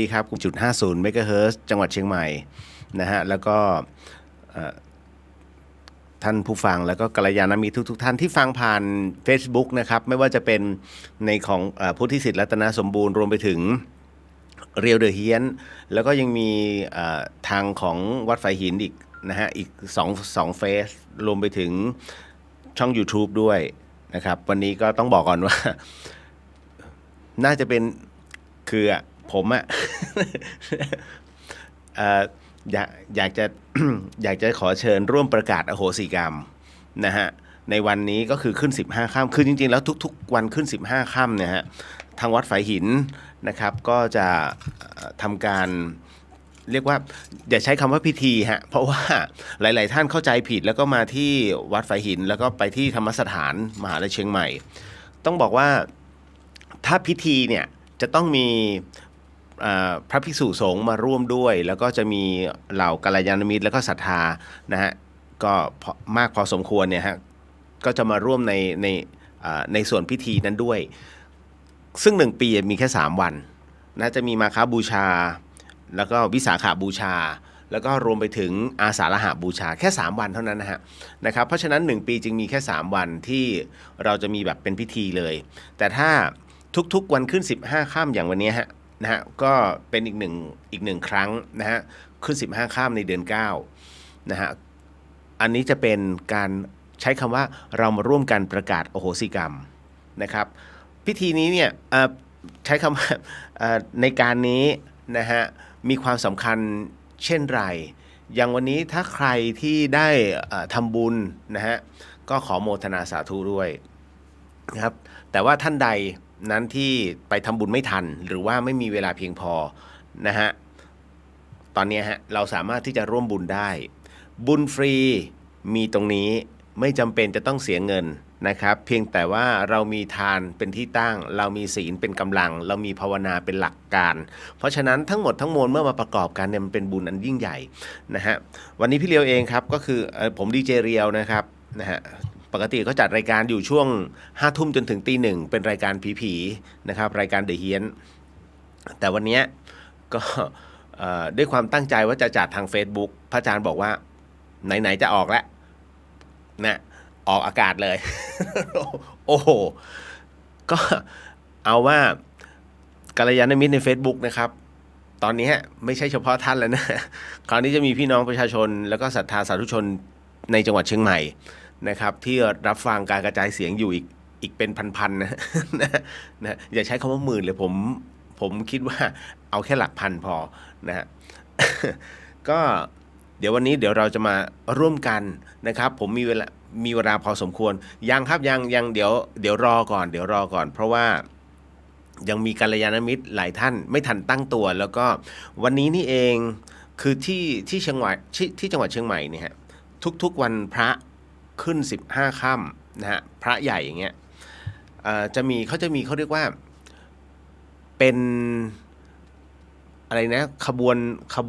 ดีครับ0.50เมกะเฮิรตซ์จังหวัดเชียงใหม่นะฮะแล้วก็ท่านผู้ฟังแล้วก็กัลยาณมิตรทุกท่านที่ฟังผ่าน Facebook นะครับไม่ว่าจะเป็นในของพุทธิสิทธิ์รัตนสมบูรณ์รวมไปถึงเรียวเดอะเฮียนแล้วก็ยังมีทางของวัดไฟหินอีกนะฮะอีกสองเฟสรวมไปถึงช่อง YouTube ด้วยนะครับวันนี้ก็ต้องบอกก่อนว่าน่าจะเป็นคือผมอะ เอ่ออยากจะ อยากจะขอเชิญร่วมประกาศอโหสิกรรมนะฮะในวันนี้ก็คือขึ้น15ค่ำคือจริงๆแล้วทุกๆวันขึ้น15ค่ำเนี่ยฮะทางวัดฝายหินนะครับก็จะทำการเรียกว่าอย่าใช้คำว่าพิธีฮะเพราะว่าหลายๆท่านเข้าใจผิดแล้วก็มาที่วัดฝายหินแล้วก็ไปที่ธรรมสถานมหาวิทยาลัยเชียงใหม่ต้องบอกว่าถ้าพิธีเนี่ยจะต้องมีพระภิกษุสงฆ์มาร่วมด้วยแล้วก็จะมีเหล่ากัลยาณมิตรแล้วก็ศรัทธานะฮะก็มากพอสมควรเนี่ยฮะก็จะมาร่วมในส่วนพิธีนั้นด้วยซึ่ง1ปีมีแค่3วันนะจะมีมาฆบูชาแล้วก็วิสาขบูชาแล้วก็รวมไปถึงอาสาฬหบูชาแค่3วันเท่านั้นนะครับเพราะฉะนั้น1ปีจึงมีแค่3วันที่เราจะมีแบบเป็นพิธีเลยแต่ถ้าทุกๆวันขึ้น15ค่ำอย่างวันนี้ฮะนะฮะก็เป็นอีกหนึ่งครั้งนะฮะขึ้น15ค่ำในเดือน9นะฮะอันนี้จะเป็นการใช้คำว่าเรามาร่วมกันประกาศอโหสิกรรมนะครับพิธีนี้เนี่ยใช้คำว่าในการนี้นะฮะมีความสำคัญเช่นไรอย่างวันนี้ถ้าใครที่ได้ทำบุญนะฮะก็ขอโมทนาสาธุด้วยนะครับแต่ว่าท่านใดนั้นที่ไปทำบุญไม่ทันหรือว่าไม่มีเวลาเพียงพอนะฮะตอนนี้ฮะเราสามารถที่จะร่วมบุญได้บุญฟรีมีตรงนี้ไม่จำเป็นจะต้องเสียเงินนะครับเพียงแต่ว่าเรามีทานเป็นที่ตั้งเรามีศีลเป็นกำลังเรามีภาวนาเป็นหลักการเพราะฉะนั้นทั้งหมดทั้งมวลเมื่อมาประกอบกันเนี่ยมันเป็นบุญอันยิ่งใหญ่นะฮะวันนี้พี่เลียวเองครับก็คือผมดีเจเรียวนะครับนะฮะปกติก็จัดรายการอยู่ช่วง5 ทุ่มจนถึงตี 1เป็นรายการผีๆนะครับรายการเดอะเฮียนแต่วันนี้ก็ด้วยความตั้งใจว่าจะจัดทาง Facebook พระอาจารย์บอกว่าไหนๆจะออกแล้วนะออกอากาศเลย โอ้โหก็เอาว่ากัลยาณมิตรใน Facebook นะครับตอนนี้ไม่ใช่เฉพาะท่านแล้วนะคราวนี้จะมีพี่น้องประชาชนแล้วก็ศรัทธาสาธุชนในจังหวัดเชียงใหม่นะครับที่รับฟังการกระจายเสียงอยู่อีกเป็นพันๆนะอย่าใช้คำว่าหมื่นเลยผมคิดว่าเอาแค่หลักพันพอนะฮะ ก็เดี๋ยววันนี้เดี๋ยวเราจะมาร่วมกันนะครับผมมีเวลาพอสมควรยังครับยังเดี๋ยวรอก่อนเพราะว่ายังมีกัลยาณมิตรหลายท่านไม่ทันตั้งตัวแล้วก็วันนี้นี่เองคือที่เชียงใหม่ที่จังหวัดเชียงใหม่เนี่ยฮะทุกๆวันพระขึ้น15ค่ำนะฮะพระใหญ่อย่างเงี้ยเขาจะมีเขาเรียกว่าเป็นอะไรนะขบ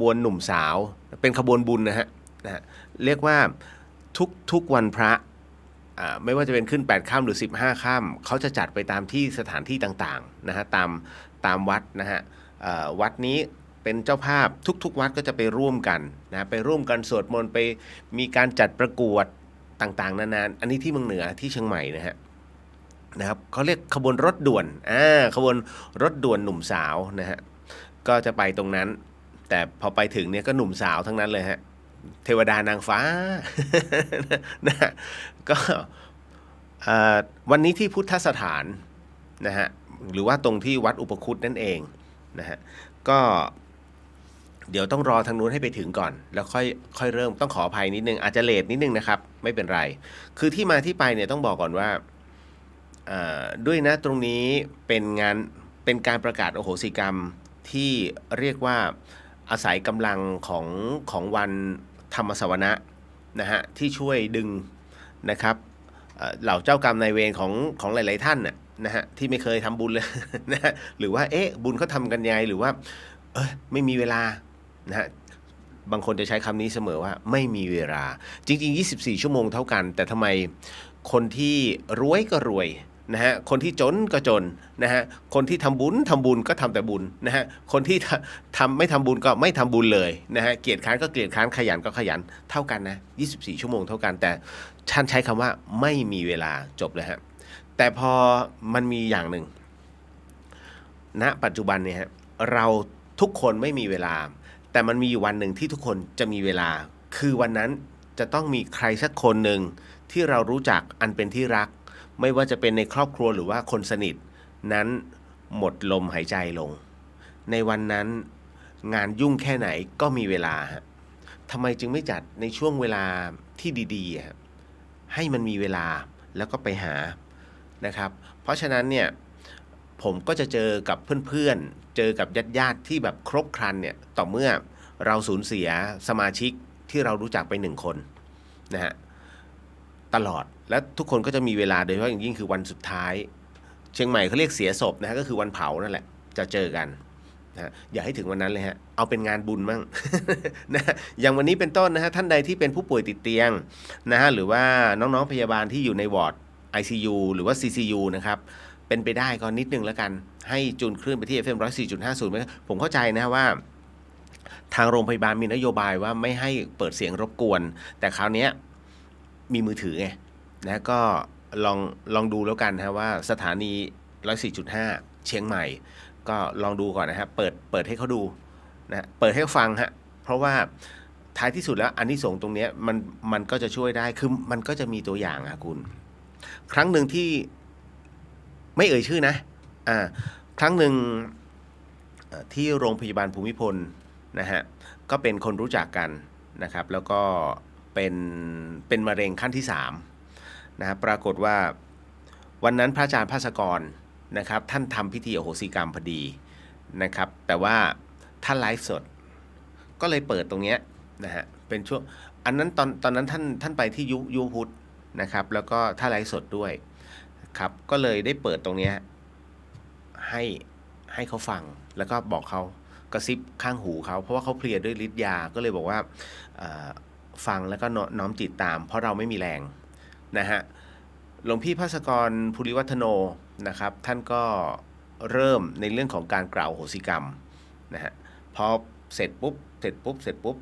วนหนุ่มสาวเป็นขบวนบุญนะฮะเรียกว่าทุกวันพระไม่ว่าจะเป็นขึ้น8ค่ำหรือ15ค่ำเขาจะจัดไปตามที่สถานที่ต่างๆนะฮะตามวัดนะฮะวัดนี้เป็นเจ้าภาพทุกวัดก็จะไปร่วมกันนะไปร่วมกันสวดมนต์ไปมีการจัดประกวดต่างๆนานาอันนี้ที่เมืองเหนือที่เชียงใหม่นะครับเขาเรียกขบวนรถด่วนขบวนรถด่วนหนุ่มสาวนะฮะก็จะไปตรงนั้นแต่พอไปถึงเนี่ยก็หนุ่มสาวทั้งนั้นเลยฮะเทวดานางฟ้า นะก็วันนี้ที่พุทธสถานนะฮะหรือว่าตรงที่วัดอุปคุตนั่นเองนะฮะก็เดี๋ยวต้องรอทางนู้นให้ไปถึงก่อนแล้วค่อยเริ่มต้องขออภัยนิดนึงอาจจะเลทนิดนึงนะครับไม่เป็นไรคือที่มาที่ไปเนี่ยต้องบอกก่อนว่าด้วยนะตรงนี้เป็นการประกาศอโหสิกรรมที่เรียกว่าอาศัยกำลังของวันธรรมสวนะฮะที่ช่วยดึงนะครับเหล่าเจ้ากรรมนายเวรของหลายๆท่านนะฮะที่ไม่เคยทำบุญเลย นะฮะหรือว่าบุญเขาทำกันยังไงหรือว่าไม่มีเวลานะฮะบางคนจะใช้คำนี้เสมอว่าไม่มีเวลาจริงๆ24 ชั่วโมงเท่ากันแต่ทำไมคนที่รวยก็รวย นะฮะคนที่จนก็จนนะฮะคนที่ทำบุญก็ทำแต่บุญนะฮะคนที่ไม่ทำบุญก็ไม่ทำบุญเลยนะฮะเกียรติค้านก็เกียรติค้านขยันก็ขยันเท่ากันนะ24 ชั่วโมงเท่ากันแต่ท่านใช้คำว่าไม่มีเวลาจบเลยฮะแต่พอมันมีอย่างหนึ่งณปัจจุบันเนี่ยฮะเราทุกคนไม่มีเวลาแต่มันมีอยู่วันหนึ่งที่ทุกคนจะมีเวลาคือวันนั้นจะต้องมีใครสักคนหนึ่งที่เรารู้จักอันเป็นที่รักไม่ว่าจะเป็นในครอบครัวหรือว่าคนสนิทนั้นหมดลมหายใจลงในวันนั้นงานยุ่งแค่ไหนก็มีเวลาฮะทำไมจึงไม่จัดในช่วงเวลาที่ดีๆฮะให้มันมีเวลาแล้วก็ไปหานะครับเพราะฉะนั้นเนี่ยผมก็จะเจอกับเพื่อนๆเจอกับญาติๆที่แบบครบครันเนี่ยต่อเมื่อเราสูญเสียสมาชิกที่เรารู้จักไป1 คนนะฮะตลอดและทุกคนก็จะมีเวลาโดยเฉพาะอย่างยิ่งคือวันสุดท้ายเชียงใหม่เขาเรียกเสียศพนะฮะก็คือวันเผานั่นแหละจะเจอกันนะอย่าให้ถึงวันนั้นเลยฮะเอาเป็นงานบุญมั่ง นะอย่างวันนี้เป็นต้นนะฮะท่านใดที่เป็นผู้ป่วยติดเตียงนะฮะหรือว่าน้องๆพยาบาลที่อยู่ในวอร์ด ICU หรือว่า CCU นะครับเป็นไปได้ก็นิดนึงแล้วกันให้จูนคลื่นไปที่ FM 104.50ผมเข้าใจนะว่าทางโรงพยาบาลมีนโยบายว่าไม่ให้เปิดเสียงรบกวนแต่คราวนี้มีมือถือไงนะก็ลองดูแล้วกันนะว่าสถานี 104.5 เชียงใหม่ก็ลองดูก่อนนะครับเปิดให้เขาดูนะเปิดให้เขาฟังฮะเพราะว่าท้ายที่สุดแล้วอานิสงส์ตรงนี้มันก็จะช่วยได้คือมันก็จะมีตัวอย่างอะคุณครั้งหนึ่งที่ไม่เอ่ยชื่อนะครั้งหนึ่งที่โรงพยาบาลภูมิพลนะฮะก็เป็นคนรู้จักกันนะครับแล้วก็เป็นมะเร็งขั้นที่3นะปรากฏว่าวันนั้นพระอาจารย์ภาสกรนะครับท่านทำพิธีอโหสิกรรมพอดีนะครับแต่ว่าท่านไลฟ์สดก็เลยเปิดตรงนี้นะฮะเป็นช่วงอันนั้นตอนนั้นท่านไปที่ยุพุทธนะครับแล้วก็ท่านไลฟ์สดด้วยครับก็เลยได้เปิดตรงนี้ให้เขาฟังแล้วก็บอกเขากระซิบข้างหูเขาเพราะว่าเขาเพลียด้วยฤทธิ์ยาก็เลยบอกว่าฟังแล้วก็น้อมจิตตามเพราะเราไม่มีแรงนะฮะหลวงพี่ภาสกรภูริวัฒโนนะครับท่านก็เริ่มในเรื่องของการกล่าวโหสิกรรมนะฮะพอเสร็จปุ๊บ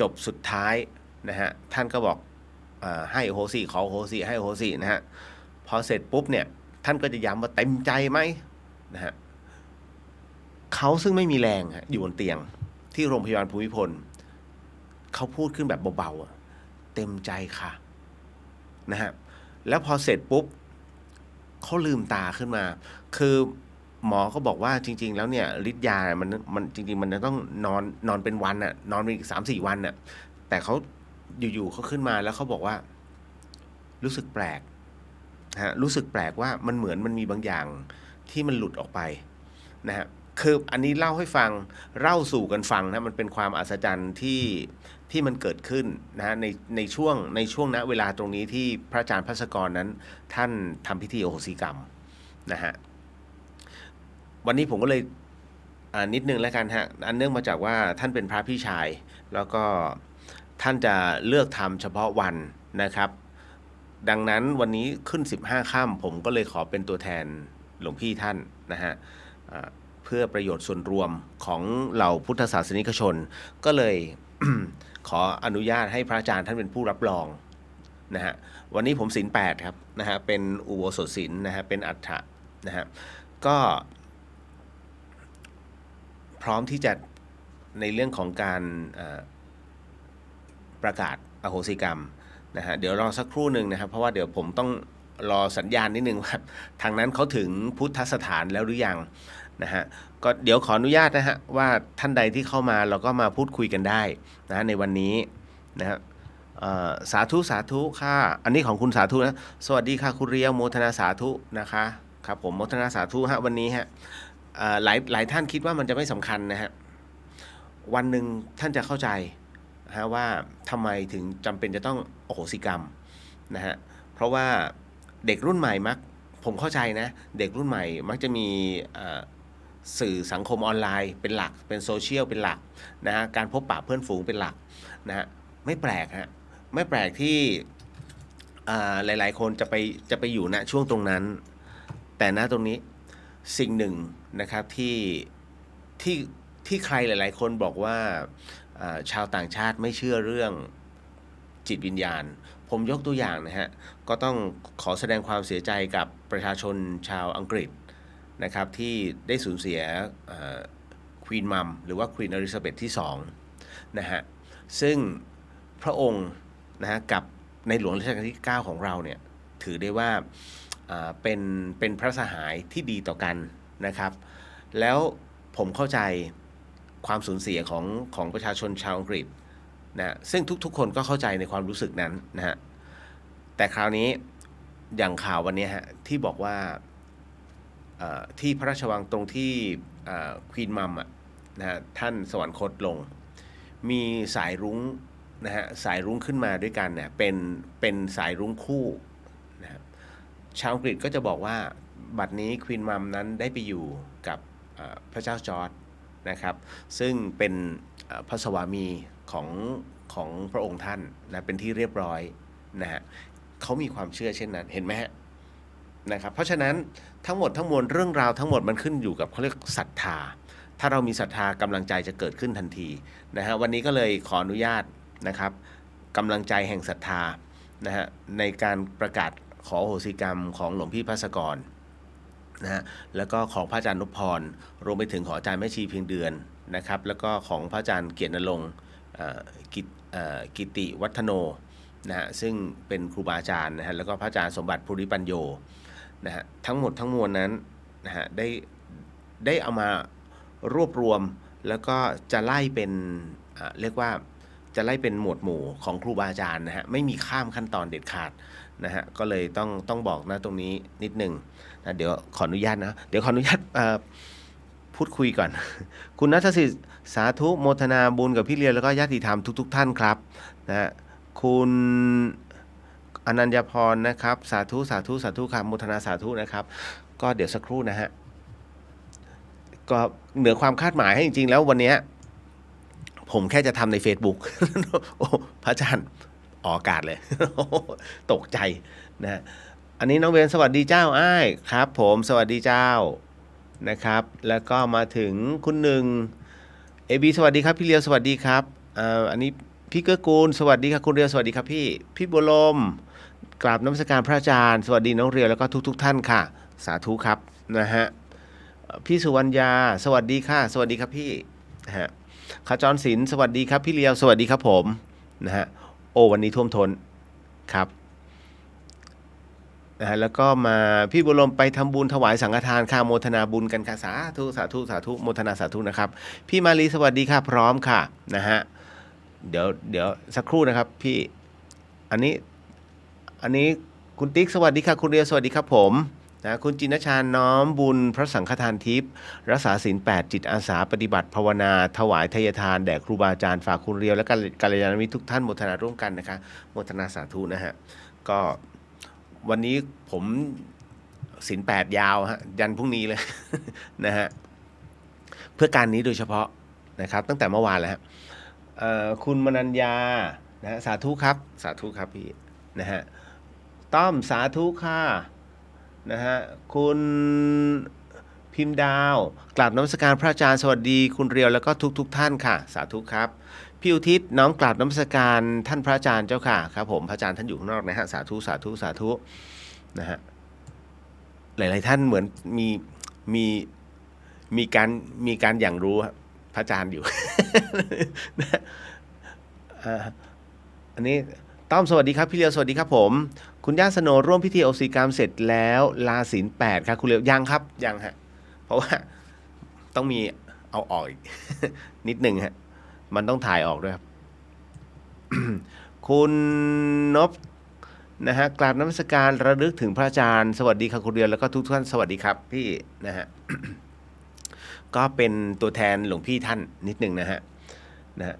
จบสุดท้ายนะฮะท่านก็บอกให้โหสิขอโหสิให้โหสินะฮะพอเสร็จปุ๊บเนี่ยท่านก็จะย้ำว่าเต็มใจไหมนะฮะเขาซึ่งไม่มีแรงอยู่บนเตียงที่โรงพยาบาลภูมิพลเขาพูดขึ้นแบบเบาๆเต็มใจค่ะนะฮะแล้วพอเสร็จปุ๊บเขาลืมตาขึ้นมาคือหมอก็บอกว่าจริงๆแล้วเนี่ยฤทธิ์ยามันจริงๆมันจะต้องนอนเป็นวันน่ะนอนไปอีก3-4 วันน่ะแต่เขาอยู่ๆเขาขึ้นมาแล้วเขาบอกว่ารู้สึกแปลกฮะรู้สึกแปลกว่ามันเหมือนมันมีบางอย่างที่มันหลุดออกไปนะฮะคืออันนี้เล่าให้ฟังเล่าสู่กันฟังนะมันเป็นความอัศจรรย์ที่มันเกิดขึ้นนะฮะในช่วงณเวลาตรงนี้ที่พระอาจารย์ภาสกรนั้นท่านทำพิธีอโหสิกรรมนะฮะวันนี้ผมก็เลยนิดนึงแล้วกันฮะอันเนื่องมาจากว่าท่านเป็นพระพี่ชายแล้วก็ท่านจะเลือกทำเฉพาะวันนะครับดังนั้นวันนี้ขึ้น15 ค่ำผมก็เลยขอเป็นตัวแทนหลวงพี่ท่านนะฮะเพื่อประโยชน์ส่วนรวมของเหล่าพุทธศาสนิกชนก็เลย ขออนุญาตให้พระอาจารย์ท่านเป็นผู้รับรองนะฮะวันนี้ผมศีล8ครับนะฮะเป็นอุโบสถศีลนะฮะเป็นอัฏฐะนะฮะก็พร้อมที่จะในเรื่องของการประกาศอโหสิกรรมนะฮะเดี๋ยวรอสักครู่หนึ่งนะครับเพราะว่าเดี๋ยวผมต้องรอสัญญาณนิดนึงว่าทางนั้นเขาถึงพุทธสถานแล้วหรือยังนะฮะก็เดี๋ยวขออนุญาตนะฮะว่าท่านใดที่เข้ามาเราก็มาพูดคุยกันได้นะในวันนี้นะฮะสาธุค่ะอันนี้ของคุณสาธุนะสวัสดีค่ะคุณเรียวโมทนาสาธุนะคะครับผมโมทนาสาธุฮะวันนี้ฮะหลายท่านคิดว่ามันจะไม่สำคัญนะฮะวันหนึ่งท่านจะเข้าใจว่าทำไมถึงจำเป็นจะต้องอโหสิกรรมนะฮะเพราะว่าเด็กรุ่นใหม่ผมเข้าใจนะเด็กรุ่นใหม่มักจะมีสื่อสังคมออนไลน์เป็นหลักเป็นโซเชียลเป็นหลักนะฮะการพบปะเพื่อนฝูงเป็นหลักนะฮะไม่แปลกฮะไม่แปลกที่หลายๆคนจะไปอยู่ณช่วงตรงนั้น แต่ณตรงนี้สิ่งหนึ่งนะครับที่ที่ใครหลายๆคนบอกว่าชาวต่างชาติไม่เชื่อเรื่องจิตวิญญาณผมยกตัวอย่างนะฮะก็ต้องขอแสดงความเสียใจกับประชาชนชาวอังกฤษนะครับที่ได้สูญเสียควีนมัมหรือว่าควีนอลิซาเบธที่2นะฮะซึ่งพระองค์นะฮะกับในหลวงรัชกาลที่9ของเราเนี่ยถือได้ว่าเป็นพระสหายที่ดีต่อกันนะครับแล้วผมเข้าใจความสูญเสียของประชาชนชาวอังกฤษนะซึ่งทุกๆคนก็เข้าใจในความรู้สึกนั้นนะฮะแต่คราวนี้อย่างข่าววันนี้ฮะที่บอกว่าที่พระราชวังตรงที่ควีนมัมนะฮะท่านสวรรคตลงมีสายรุ้งนะฮะสายรุ้งขึ้นมาด้วยกันเนี่ยเป็นสายรุ้งคู่นะฮะชาวอังกฤษก็จะบอกว่าบัดนี้ควีนมัมนั้นได้ไปอยู่กับพระเจ้าจอร์จนะครับซึ่งเป็นพระสวามีของพระองค์ท่านนะเป็นที่เรียบร้อยนะฮะเขามีความเชื่อเช่นนั้นเห็นไหมฮะนะครับเพราะฉะนั้นทั้งหมดทั้งมวลเรื่องราวทั้งหมดมันขึ้นอยู่กับเขาเรียกศรัทธาถ้าเรามีศรัทธากำลังใจจะเกิดขึ้นทันทีนะฮะวันนี้ก็เลยขออนุญาตนะครับกำลังใจแห่งศรัทธานะฮะในการประกาศขอโหสิกรรมของหลวงพี่ภัสกรนะฮะแล้วก็ของพระอาจารย์นพพรรวมไปถึงของอาจารย์แม่ชีเพียงเดือนนะครับแล้วก็ของพระอาจารย์เกียรติณรงค์กิติวัฒโนนะฮะซึ่งเป็นครูบาอาจารย์นะฮะแล้วก็พระอาจารย์สมบัติภูริปัญโยนะฮะทั้งหมดทั้งมวลนั้นนะฮะได้เอามารวบรวมแล้วก็จะไล่เป็นเรียกว่าจะไล่เป็นหมวดหมู่ของครูบาอาจารย์นะฮะไม่มีข้ามขั้นตอนเด็ดขาดนะฮะก็เลยต้องบอกนะตรงนี้นิดนึงนะเดี๋ยวขออนุญาตนะเดี๋ยวขออนุญาตพูดคุยก่อน คุณณัฐศิษย์สาธุโมทนาบุญกับพี่เลียแล้วก็ญาติธรรมทุกท่านครับนะฮะคุณอนัญญพรนะครับสาธุสาธุสาธุครับโมทนาสาธุนะครับก็เดี๋ยวสักครู่นะฮะก็เหนือความคาดหมายให้จริงๆแล้ววันนี้ผมแค่จะทำใน Facebook โอ้พระอาจารย์ออกอากาศเลย ตกใจนะอันนี้น้องเบนสวัสดีเจ้าอ้ายครับผมสวัสดีเจ้านะครับแล้วก็มาถึงคุณหนึ่งเอบีสวัสดีครับพี่เลียวสวัสดีครับอันนี้พี่เกื้อกูลสวัสดีครับคุณเรียวสวัสดีครับพี่บัวลมกราบนมัสการพระอาจารย์สวัสดีน้องเรียวแล้วก็ทุกท่านค่ะสาธุครับนะฮะพี่สุวรรณยาสวัสดีค่ะสวัสดีครับพี่นะฮะขจรศิลป์สวัสดีครับพี่เลียวสวัสดีครับผมนะฮะโอ้วันนี้ท่วมท้นครับนะฮะแล้วก็มาพี่บุญลมไปทำบุญถวายสังฆทานค่ะโมทนาบุญกันค่ะสาธุสาธุสาธุโมทนาสาธุนะครับพี่มาลีสวัสดีค่ะพร้อมค่ะนะฮะเดี๋ยวสักครู่นะครับพี่อันนี้คุณติ๊กสวัสดีค่ะคุณเรียวสวัสดีครับผมนะคุณจินชาญน้อมบุญพระสังฆทานทิพย์รักษาศีล8จิตอาสาปฏิบัติภาวนาถวายทายทานแด่ครูบาอาจารย์ฝากคุณเรียวและกัลยาณมิตรทุกท่านโมทนาร่วมกันนะคะโมทนาสาธุนะฮะก็วันนี้ผมศีล8ยาวฮะยันพรุ่งนี้เลย นะฮะเพื่อการนี้โดยเฉพาะนะครับตั้งแต่เมื่อวานแล้วฮะคุณมนัญญานะฮะสาธุครับสาธุครับพี่นะฮะต้อมสาธุค่ะนะฮะคุณพิมพ์ดาวกราบนมัสการพระอาจารย์สวัสดีคุณเรียวแล้วก็ทุกท่านค่ะสาธุครับพี่อุทิศน้อมกราบนมัสการท่านพระอาจารย์เจ้าค่ะครับผมพระอาจารย์ท่านอยู่ข้างนอกนะฮะสาธุสาธุสาธุนะฮะหลายๆท่านเหมือนมีการอย่างรู้พระอาจารย์อยู่ อันนี้ต้อมสวัสดีครับพี่เลียวสวัสดีครับผมคุณย่าสโนร่วมพิธีโอสิกรรมเสร็จแล้วลาศีล8ครับคุณเลียวยังครับยังฮะเพราะว่าต้องมีเอาออกอีก นิดหนึ่งฮะมันต้องถ่ายออกด้วยครับ คุณนพนะฮะกราบนมัสการระลึกถึงพระอาจารย์สวัสดีครับคุณเลียวแล้วก็ทุกท่านสวัสดีครับพี่นะฮะ ก็เป็นตัวแทนหลวงพี่ท่านนิดหนึ่งนะฮะนะฮะ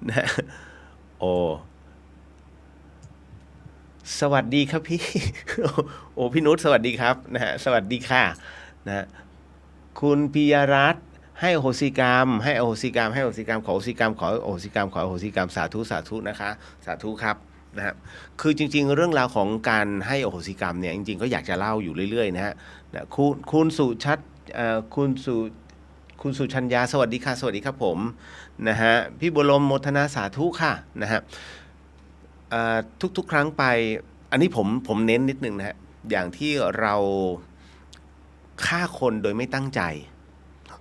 นะโอ้สวัสดีครับพี่ โอ้พี่นุชสวัสดีครับนะฮะสวัสดีค่ะนะคุณปิยรัตน์ให้อโหสิกรรมให้อโหสิกรรมให้อโหสิกรรมขออโหสิกรรมขออโหสิกรรมขออโหสิกรรมสาธุสาธุนะคะสาธุครับ นะครับคือจริงๆเรื่องราวของการให้อโหสิกรรมเนี่ยจริงๆก็อยากจะเล่าอยู่เรื่อยๆนะฮะนะคุณสุชัดคุณสุชัญญาสวัสดีค่ะสวัสดีครับผมนะฮะพี่บุญลมโมทนาสาธุค่ะนะฮะทุกๆครั้งไปอันนี้ผมเน้นนิดนึงนะฮะอย่างที่เราฆ่าคนโดยไม่ตั้งใจ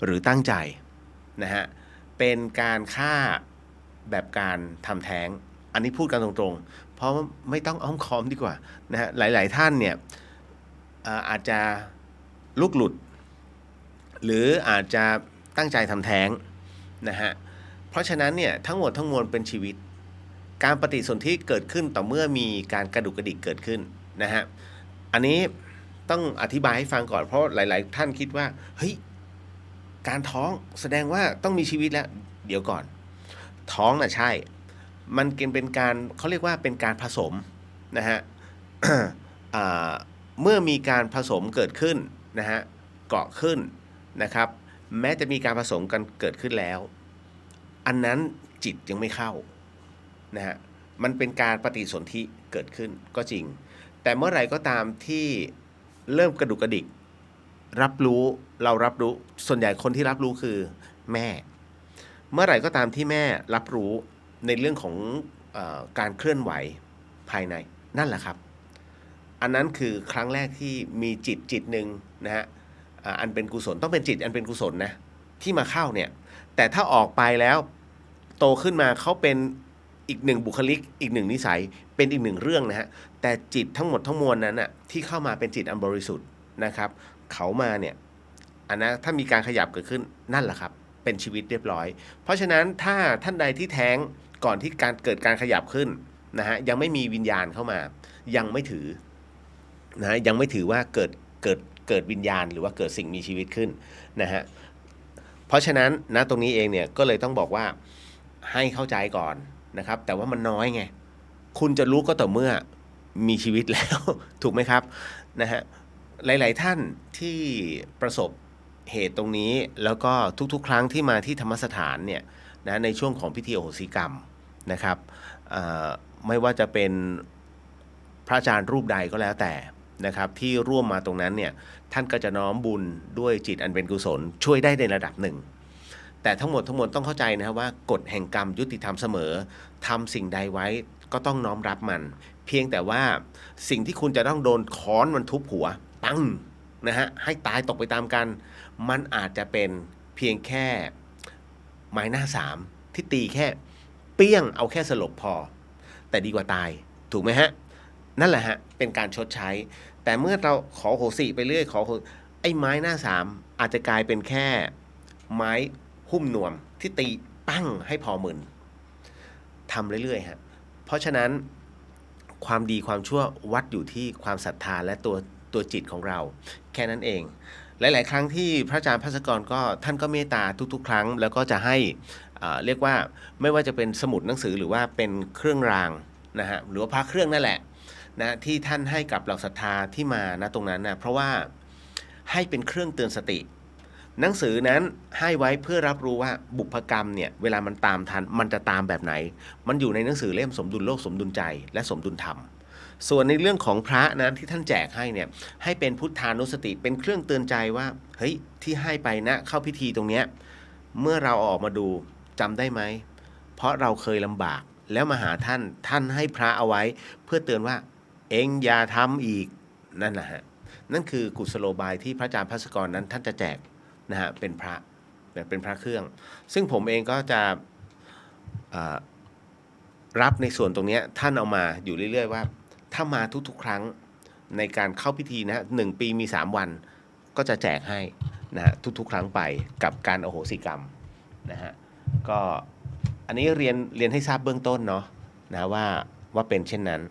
หรือตั้งใจนะฮะเป็นการฆ่าแบบการทำแท้งอันนี้พูดกันตรงๆเพราะไม่ต้องอ้อมค้อมดีกว่านะฮะหลายๆท่านเนี่ยอาจจะลูกหลุดหรืออาจจะตั้งใจทำแท้งนะฮะเพราะฉะนั้นเนี่ยทั้งหมดทั้งมวลเป็นชีวิตการปฏิสนธิเกิดขึ้นต่อเมื่อมีการกระดุกกระดิกเกิดขึ้นนะฮะอันนี้ต้องอธิบายให้ฟังก่อนเพราะหลายๆท่านคิดว่าเฮ้ยการท้องแสดงว่าต้องมีชีวิตแล้วเดี๋ยวก่อนท้องน่ะใช่มันเป็นการเขาเรียกว่าเป็นการผสมนะฮะ เมื่อมีการผสมเกิดขึ้นนะฮะเกาะขึ้นนะครับแม้จะมีการผสมกันเกิดขึ้นแล้วอันนั้นจิตยังไม่เข้านะฮะมันเป็นการปฏิสนธิเกิดขึ้นก็จริงแต่เมื่อไหร่ก็ตามที่เริ่มกระดุกกระดิกรับรู้เรารับรู้ส่วนใหญ่คนที่รับรู้คือแม่เมื่อไหร่ก็ตามที่แม่รับรู้ในเรื่องของการเคลื่อนไหวภายในนั่นแหละครับอันนั้นคือครั้งแรกที่มีจิตหนึ่งนะฮะอันเป็นกุศลต้องเป็นจิตอันเป็นกุศลนะที่มาเข้าเนี่ยแต่ถ้าออกไปแล้วโตขึ้นมาเขาเป็นอีกหนึ่งบุคลิกอีกหนึ่งนิสัยเป็นอีกหนึ่งเรื่องนะฮะแต่จิตทั้งหมดทั้งมวลนั้นน่ะที่เข้ามาเป็นจิตอันบริสุทธิ์นะครับเขามาเนี่ยอันนั้นถ้ามีการขยับเกิดขึ้นนั่นแหละครับเป็นชีวิตเรียบร้อยเพราะฉะนั้นถ้าท่านใดที่แท้งก่อนที่การเกิดการขยับขึ้นนะฮะยังไม่มีวิญญาณเข้ามายังไม่ถือนะยังไม่ถือว่าเกิดวิญญาณหรือว่าเกิดสิ่งมีชีวิตขึ้นนะฮะเพราะฉะนั้นนะตรงนี้เองเนี่ยก็เลยต้องบอกว่าให้เข้าใจก่อนนะครับแต่ว่ามันน้อยไงคุณจะรู้ก็ต่อเมื่อมีชีวิตแล้ว ถูกไหมครับนะฮะหลายๆท่านที่ประสบเหตุตรงนี้แล้วก็ทุกๆครั้งที่มาที่ธรรมสถานเนี่ยนะในช่วงของพิธีอโหสิกรรมนะครับไม่ว่าจะเป็นพระอาจารย์รูปใดก็แล้วแต่นะครับที่ร่วมมาตรงนั้นเนี่ยท่านก็จะน้อมบุญด้วยจิตอันเป็นกุศลช่วยได้ในระดับหนึ่งแต่ทั้งหมดต้องเข้าใจนะครับว่ากฎแห่งกรรมยุติธรรมเสมอทำสิ่งใดไว้ก็ต้องน้อมรับมันเพียงแต่ว่าสิ่งที่คุณจะต้องโดนค้อนมันทุบหัวปังนะฮะให้ตายตกไปตามกันมันอาจจะเป็นเพียงแค่ไม้หน้าสามที่ตีแค่เปี้ยงเอาแค่สลบพอแต่ดีกว่าตายถูกไหมฮะนั่นแหละฮะเป็นการชดใช้แต่เมื่อเราขอโหสิไปเรื่อยไอ้ไม้หน้าสามอาจจะกลายเป็นแค่ไม้หุ้มนวมที่ตีปั้งให้พอมึนทำเรื่อยๆฮะเพราะฉะนั้นความดีความชั่ววัดอยู่ที่ความศรัทธาและตัวจิตของเราแค่นั้นเองหลายๆครั้งที่พระอาจารย์ภัสกรก็ท่านก็เมตตาทุกๆครั้งแล้วก็จะให้เรียกว่าไม่ว่าจะเป็นสมุดหนังสือหรือว่าเป็นเครื่องรางนะฮะหรือว่าพระเครื่องนั่นแหละนะที่ท่านให้กับเหล่าศรัทธาที่มานะตรงนั้นนะเพราะว่าให้เป็นเครื่องเตือนสติหนังสือนั้นให้ไว้เพื่อรับรู้ว่าบุพกรรมเนี่ยเวลามันตามทันมันจะตามแบบไหนมันอยู่ในหนังสือเล่มสมดุลโลกสมดุลใจและสมดุลธรรมส่วนในเรื่องของพระนะที่ท่านแจกให้เนี่ยให้เป็นพุทธานุสติเป็นเครื่องเตือนใจว่าเฮ้ยที่ให้ไปนะเข้าพิธีตรงเนี้ยเมื่อเราออกมาดูจำได้ไหมเพราะเราเคยลำบากแล้วมาหาท่านให้พระเอาไว้เพื่อเตือนว่าเอ็งอย่าทำอีกนั่นแหละฮะนั่นคือกุศโลบายที่พระอาจารย์ภัสกรนั้นท่านจะแจกนะฮะเป็นพระเครื่องซึ่งผมเองก็จะรับในส่วนตรงนี้ท่านเอามาอยู่เรื่อยๆว่าถ้ามาทุกๆครั้งในการเข้าพิธีนะ1 ปีมี3 วันก็จะแจกให้นะฮะทุกๆครั้งไปกับการอโหสิกรรมนะฮะก็อันนี้เรียนให้ทราบเบื้องต้นเนาะนะว่าเป็นเช่นนั้น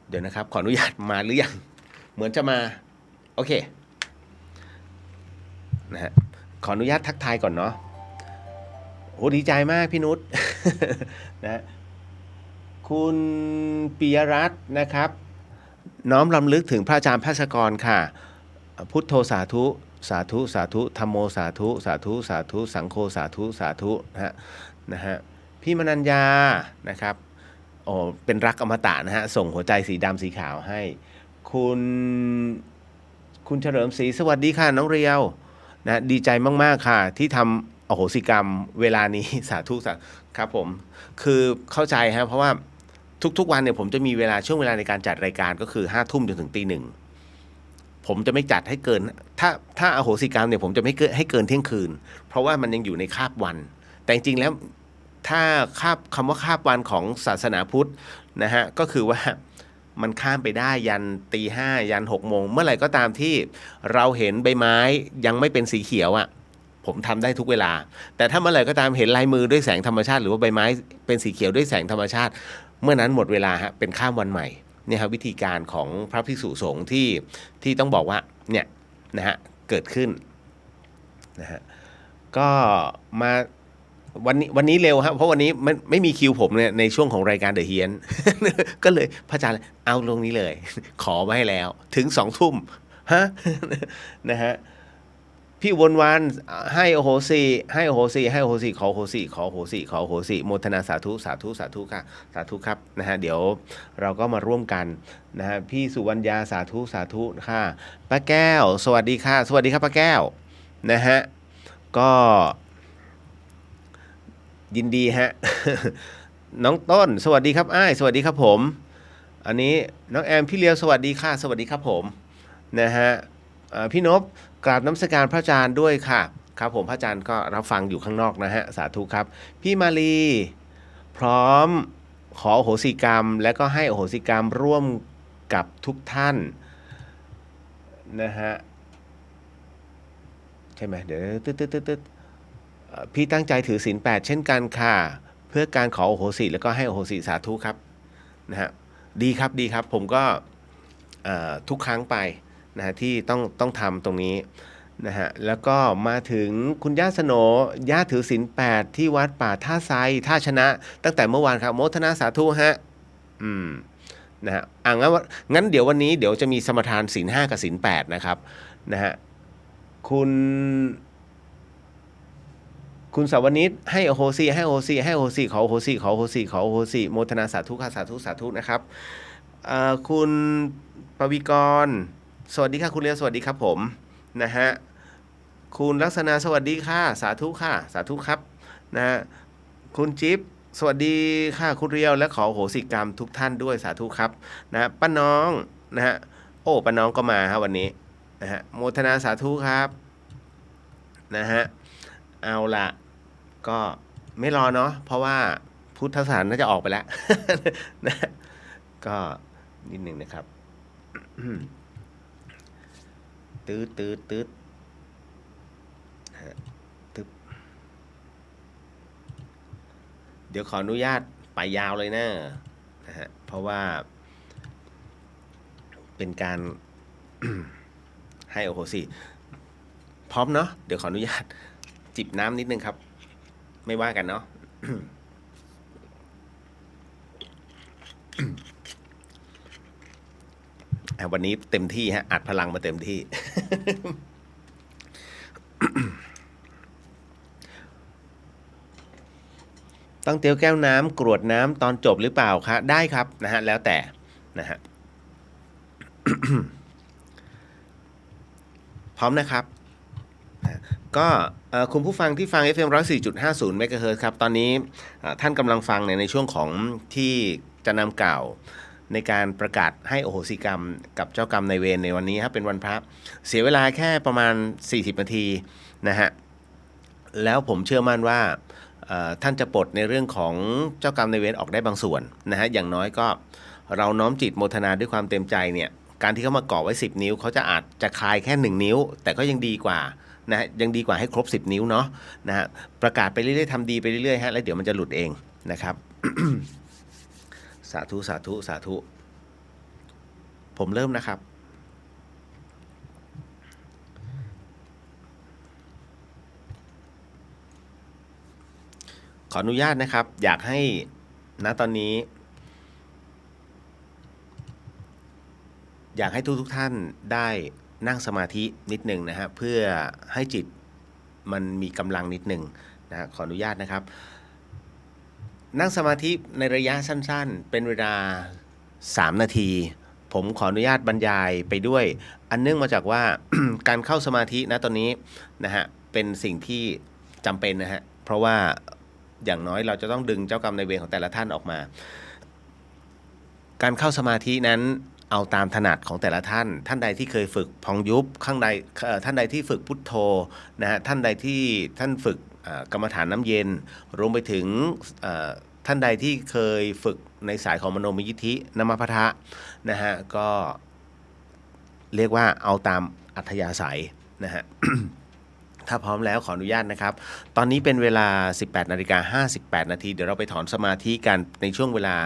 เดี๋ยวนะครับขออนุญาตมาหรือยังเหมือนจะมาโอเคนะฮะขออนุญาตทักทายก่อนเนาะโหดีใจมากพี่นุช นะคุณปิยรัตน์นะครับน้อมรำลึกถึงพระอาจารย์ภัสกรค่ะพุทโธสาธุสาธุสาธุธัมโมสาธุสาธุสาธุสังโฆสาธุสาธุนะฮะพี่มนัญญานะครับ โอ้เป็นรักอมตะนะฮะส่งหัวใจสีดำสีขาวให้คุณคุณเฉลิมศรีสวัสดีค่ะน้องเรียวนะดีใจมากๆค่ะที่ทำอโหสิกรรมเวลานี้ สาธุสาธุครับผมคือเข้าใจฮะเพราะว่าทุกๆวันเนี่ยผมจะมีเวลาช่วงเวลาในการจัดรายการก็คือ5 ทุ่มจนถึงตี 1ผมจะไม่จัดให้เกินถ้าอโหสิกรรมเนี่ยผมจะไม่เกินให้เกินเที่ยงคืนเพราะว่ามันยังอยู่ในคาบวันแต่จริงๆแล้วถ้าคำว่าคาบวันของศาสนาพุทธนะฮะก็คือว่ามันข้ามไปได้ยันตี 5ยัน6 โมงเมื่อไหร่ก็ตามที่เราเห็นใบไม้ยังไม่เป็นสีเขียวอ่ะผมทำได้ทุกเวลาแต่ถ้าเมื่อไหร่ก็ตามเห็นลายมือด้วยแสงธรรมชาติหรือว่าใบไม้เป็นสีเขียวด้วยแสงธรรมชาติเมื่อนั้นหมดเวลาฮะเป็นข้ามวันใหม่เนี่ยครับวิธีการของพระภิกษุสงฆ์ที่ต้องบอกว่าเนี่ยนะฮะเกิดขึ้นนะฮะก็มาวันนี้เร็วครับเพราะวันนี้ไม่มีคิวผมเนี่ยในช่วงของรายการเดอะเฮียน ก็เลยพระอาจารย์เอาลงนี้เลย ขอไว้ให้แล้วถึง2 ทุ่มฮะ นะฮะพี่วนวันให้โอโหสิให้โอโหสิให้โอโหสิขอโอโหสิขอโอโหสิขอโอโหสิโมทนาสาธุสาธุสาธุค่ะสาธุครับนะฮะเดี๋ยวเราก็มาร่วมกันนะฮะพี่สุวรรณยาสาธุสาธุค่ะป้าแก้วสวัสดีค่ะสวัสดีครับป้าแก้วนะฮะก็ยินดีฮะ น้องต้นสวัสดีครับอ้ายสวัสดีครับผมอันนี้น้องแอมพี่เลียวสวัสดีค่ะสวัสดีครับผมนะฮะพี่นพกราบน้ำสการพระอาจารย์ด้วยค่ะครับผมพระอาจารย์ก็รับฟังอยู่ข้างนอกนะฮะสาธุครับพี่มาลีพร้อมขออโหสิกรรมและก็ให้อโหสิกรรมร่วมกับทุกท่านนะฮะใช่ไหมเดี๋ยวตึ๊ดพี่ตั้งใจถือศีล8เช่นกันค่ะเพื่อการขออโหสิแล้วก็ให้อโหสิสาธุครับนะฮะดีครับดีครับผมก็ทุกครั้งไปนะฮะที่ต้องทำตรงนี้นะฮะแล้วก็มาถึงคุณย่าสโหนย่าถือศีล8ที่วัดป่าท่าไซท่าชนะตั้งแต่เมื่อวานครับโมทนาสาธุฮะนะฮะงั้นเดี๋ยววันนี้เดี๋ยวจะมีสมทานศีล5กับศีล8นะครับนะฮะคุณสาวนิชให้โอโหสิให้โอโหสิให้โอโหสิขอโอโหสิขอโอโหสิขอโอโหสิโมทนาสาธุค่ะสาธุสาธุนะครับคุณปวิกรสวัสดีค่ะคุณเลียวสวัสดีครับผมนะฮะคุณลักษณะสวัสดีค่ะสาธุค่ะสาธุครับนะฮะคุณจิ๊บสวัสดีค่ะคุณเรียวและขอโหสิกรรมทุกท่านด้วยสาธุครับนะป้าน้องนะฮะโอ้ป้าน้องก็มาครับวันนี้นะฮะโมทนาสาธุครับนะฮะเอาละก็ไม่รอเนาะเพราะว่าพุทธศาสนาน่าจะออกไปแล้ว นะก็นิดหนึ่งนะครับตืดตึ๊บเดี๋ยวขออนุญาตไปยาวเลยนะฮะเพราะว่าเป็นการ ให้โอโหสิพร้อมเนาะเดี๋ยวขออนุญาตจิบน้ำนิดนึงครับไม่ว่ากันเนาะ วันนี้เต็มที่ฮะอัดพลังมาเต็มที่ ต้องเตียวแก้วน้ำกรวดน้ำตอนจบหรือเปล่าคะได้ครับนะฮะแล้วแต่นะฮะ พร้อมนะครับก็คุณผู้ฟังที่ฟัง FM 104.50 เมกะเฮิรตซ์ครับตอนนี้ท่านกำลังฟังในช่วงของที่จะนำกล่าวในการประกาศให้อโหสิกรรมกับเจ้ากรรมนายเวรในวันนี้ครับเป็นวันพระเสียเวลาแค่ประมาณ40 นาทีนะฮะแล้วผมเชื่อมั่นว่าท่านจะปลดในเรื่องของเจ้ากรรมนายเวรออกได้บางส่วนนะฮะอย่างน้อยก็เราน้อมจิตโมทนาด้วยความเต็มใจเนี่ยการที่เขามาก่อไว้10 นิ้วเขาอาจจะคลายแค่1 นิ้วแต่ก็ยังดีกว่านะฮะยังดีกว่าให้ครบ10 นิ้วเนาะนะฮะประกาศไปเรื่อยๆทำดีไปเรื่อยๆฮะแล้วเดี๋ยวมันจะหลุดเองนะครับ สาธุสาธุสาธุผมเริ่มนะครับขออนุญาตนะครับอยากให้ณตอนนี้อยากให้ทุกท่านได้นั่งสมาธินิดหนึ่งนะฮะเพื่อให้จิตมันมีกำลังนิดหนึ่งนะขออนุญาตนะครับ นั่งสมาธิในระยะสั้นๆเป็นเวลา3นาทีผมขออนุญาตบรรยายไปด้วยอันเนื่องมาจากว่า การเข้าสมาธินะตอนนี้นะฮะเป็นสิ่งที่จำเป็นนะฮะเพราะว่าอย่างน้อยเราจะต้องดึงเจ้ากรรมนายเวรของแต่ละท่านออกมาการเข้าสมาธินั้นเอาตามถนัดของแต่ละท่านท่านใดที่เคยฝึกพองยุบข้างใดท่านใดที่ฝึกพุทโธนะฮะท่านใดที่ท่านฝึกกรรมฐานน้ำเย็นรวมไปถึงท่านใดที่เคยฝึกในสายของมโนมยิทธินมพัทธะนะฮะก็เรียกว่าเอาตามอัธยาศัยนะฮะ ถ้าพร้อมแล้วขออนุญาตนะครับตอนนี้เป็นเวลา 18:58 นาทีเดี๋ยวเราไปถอนสมาธิกันในช่วงเวลา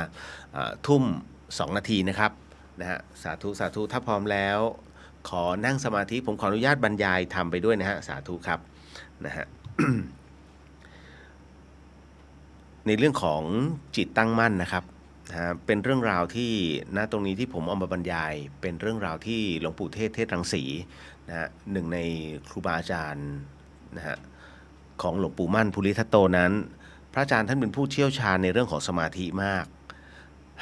ทุ่ม2นาทีนะครับนะฮะสาธุสาธุถ้าพร้อมแล้วขอนั่งสมาธิผมขออนุญาตบรรยายทำไปด้วยนะฮะสาธุครับนะฮะ ในเรื่องของจิตตั้งมั่นนะครับเป็นเรื่องราวที่ณตรงนี้ที่ผมเอามาบรรยายเป็นเรื่องราวที่หลวงปู่เทศรังสีนะฮะหนึ่งในครูบาอาจารย์นะฮะของหลวงปู่มั่นภูริทัตโตนั้นพระอาจารย์ท่านเป็นผู้เชี่ยวชาญในเรื่องของสมาธิมาก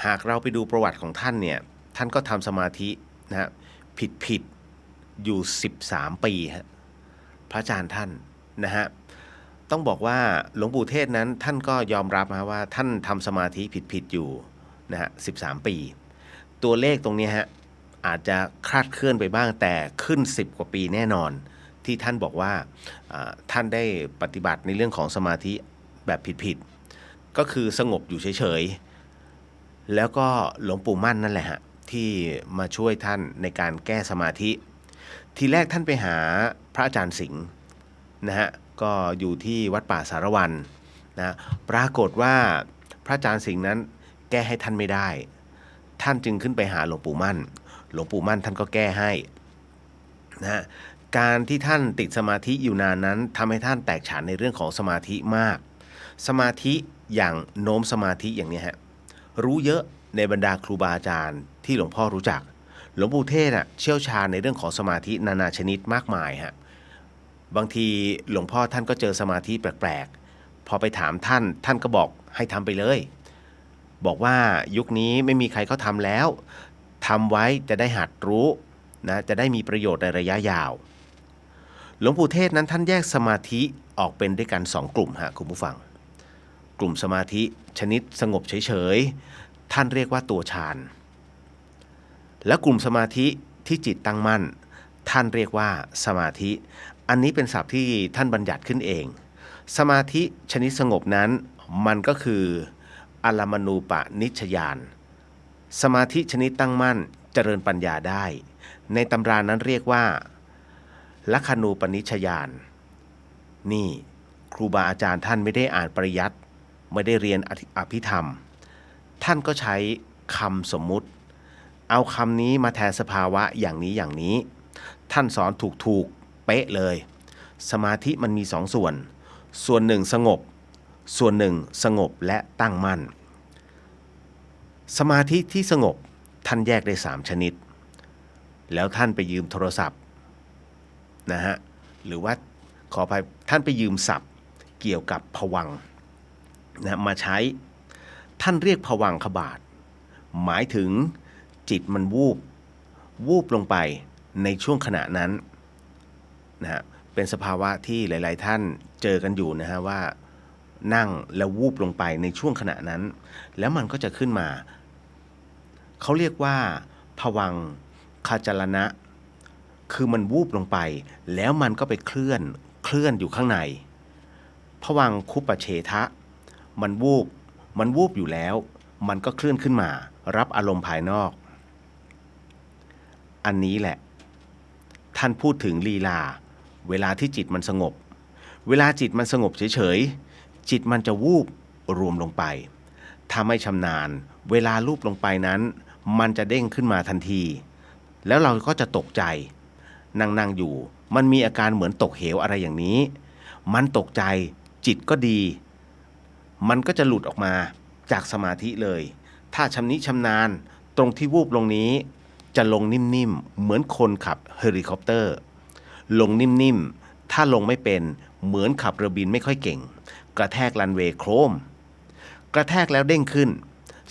หากเราไปดูประวัติของท่านเนี่ยท่านก็ทำสมาธินะฮะผิดอยู่13ปีฮะพระอาจารย์ท่านนะฮะต้องบอกว่าหลวงปู่เทศนั้นท่านก็ยอมรับนะว่าท่านทำสมาธิผิดอยู่นะฮะ13 ปีตัวเลขตรงนี้ฮะอาจจะคลาดเคลื่อนไปบ้างแต่ขึ้น10 กว่าปีแน่นอนที่ท่านบอกว่าท่านได้ปฏิบัติในเรื่องของสมาธิแบบผิดก็คือสงบอยู่เฉยๆแล้วก็หลวงปู่มั่นนั่นแหละฮะที่มาช่วยท่านในการแก้สมาธิทีแรกท่านไปหาพระอาจารย์สิงห์นะฮะก็อยู่ที่วัดป่าสารวันนะปรากฏว่าพระอาจารย์สิงห์นั้นแก้ให้ท่านไม่ได้ท่านจึงขึ้นไปหาหลวงปู่มั่นหลวงปู่มั่นท่านก็แก้ให้นะการที่ท่านติดสมาธิอยู่นานนั้นทำให้ท่านแตกฉานในเรื่องของสมาธิมากสมาธิอย่างโน้มสมาธิอย่างนี้ฮะรู้เยอะในบรรดาครูบาอาจารย์ที่หลวงพ่อรู้จักหลวงปู่เทศเชี่ยวชาญในเรื่องของสมาธินานาชนิดมากมายฮะบางทีหลวงพ่อท่านก็เจอสมาธิแปลกๆพอไปถามท่านก็บอกให้ทำไปเลยบอกว่ายุคนี้ไม่มีใครเขาทำแล้วทำไว้จะได้หัดรู้นะจะได้มีประโยชน์ในระยะยาวหลวงปู่เทศนั้นท่านแยกสมาธิออกเป็นด้วยกัน2 กลุ่มฮะคุณผู้ฟังกลุ่มสมาธิชนิดสงบเฉยๆท่านเรียกว่าตัวฌานและกลุ่มสมาธิที่จิตตั้งมั่นท่านเรียกว่าสมาธิอันนี้เป็นศัพท์ที่ท่านบัญญัติขึ้นเองสมาธิชนิดสงบนั้นมันก็คืออลมณูปนิชฌญาณสมาธิชนิดตั้งมั่นเจริญปัญญาได้ในตำรานั้นเรียกว่าลัคขณูปนิชฌญาณนี่ครูบาอาจารย์ท่านไม่ได้อ่านปริยัติไม่ได้เรียนอภิธรรมท่านก็ใช้คำสมมุติเอาคำนี้มาแทนสภาวะอย่างนี้ท่านสอนถูกเป๊ะเลยสมาธิมันมี2 ส่วนหนึ่งสงบส่วนหนึ่งสงบและตั้งมั่นสมาธิที่สงบท่านแยกได้3 ชนิดแล้วท่านไปยืมโทรศัพท์นะฮะหรือว่าขออภัยท่านไปยืมศัพท์เกี่ยวกับภวังค์นะมาใช้ท่านเรียกภวังคบาทหมายถึงจิตมันวูบลงไปในช่วงขณะนั้นนะฮะเป็นสภาวะที่หลายๆท่านเจอกันอยู่นะฮะว่านั่งแล้ววูบลงไปในช่วงขณะนั้นแล้วมันก็จะขึ้นมาเขาเรียกว่าภวังคจรณะคือมันวูบลงไปแล้วมันก็ไปเคลื่อนอยู่ข้างในภวังคุปเฉทะมันวูบอยู่แล้วมันก็เคลื่อนขึ้นมารับอารมณ์ภายนอกอันนี้แหละท่านพูดถึงลีลาเวลาที่จิตมันสงบเวลาจิตมันสงบเฉยๆจิตมันจะวูบรวมลงไปถ้าไม่ชำนาญเวลาลูบลงไปนั้นมันจะเด้งขึ้นมาทันทีแล้วเราก็จะตกใจนั่งอยู่มันมีอาการเหมือนตกเหวอะไรอย่างนี้มันตกใจจิตก็ดีมันก็จะหลุดออกมาจากสมาธิเลยถ้าชำนิชำนาญตรงที่วูบลงนี้จะลงนิ่มๆเหมือนคนขับเฮลิคอปเตอร์ลงนิ่มๆถ้าลงไม่เป็นเหมือนขับเรือบินไม่ค่อยเก่งกระแทกรันเวย์โครม กระแทกแล้วเด้งขึ้น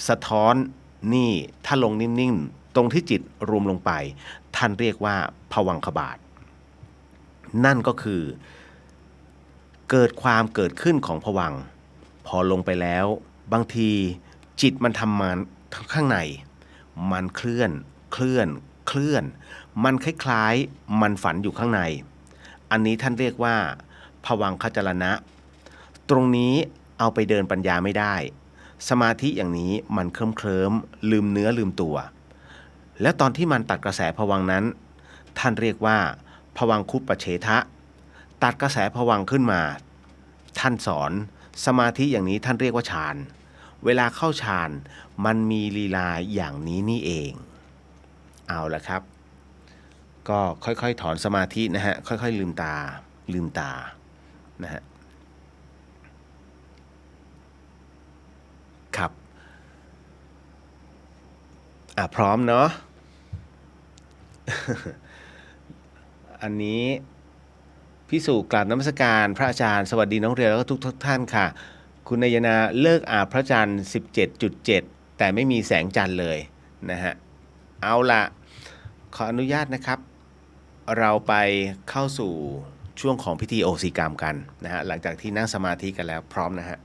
สะท้อนนี่ถ้าลงนิ่งๆตรงที่จิตรวมลงไปท่านเรียกว่าภวังคบาทนั่นก็คือเกิดความเกิดขึ้นของภวังค์พอลงไปแล้วบางทีจิตมันทำงานข้างในมันเคลื่อนมันคล้ายๆมันฝันอยู่ข้างในอันนี้ท่านเรียกว่าภวังคจรณะตรงนี้เอาไปเดินปัญญาไม่ได้สมาธิอย่างนี้มันเคลิ้มลืมเนื้อลืมตัวแล้วตอนที่มันตัดกระแสภวังค์นั้นท่านเรียกว่าภวังคุปเฉทะตัดกระแสภวังค์ขึ้นมาท่านสอนสมาธิอย่างนี้ท่านเรียกว่าฌานเวลาเข้าฌานมันมีลีลาอย่างนี้นี่เองเอาละครับก็ค่อยๆถอนสมาธินะฮะค่อยๆลืมตานะฮะครับพร้อมเนาะ อันนี้พี่สุกราบนมัสการพระอาจารย์สวัสดีน้องเรียนแล้วก็ทุกท่านค่ะคุณนายนาเลิกอาบพระจันทร์ 17.7 แต่ไม่มีแสงจันทร์เลยนะฮะเอาละขออนุญาตนะครับเราไปเข้าสู่ช่วงของพิธีโอสีกรรมกันนะฮะหลังจากที่นั่งสมาธิกันแล้วพร้อมนะฮะ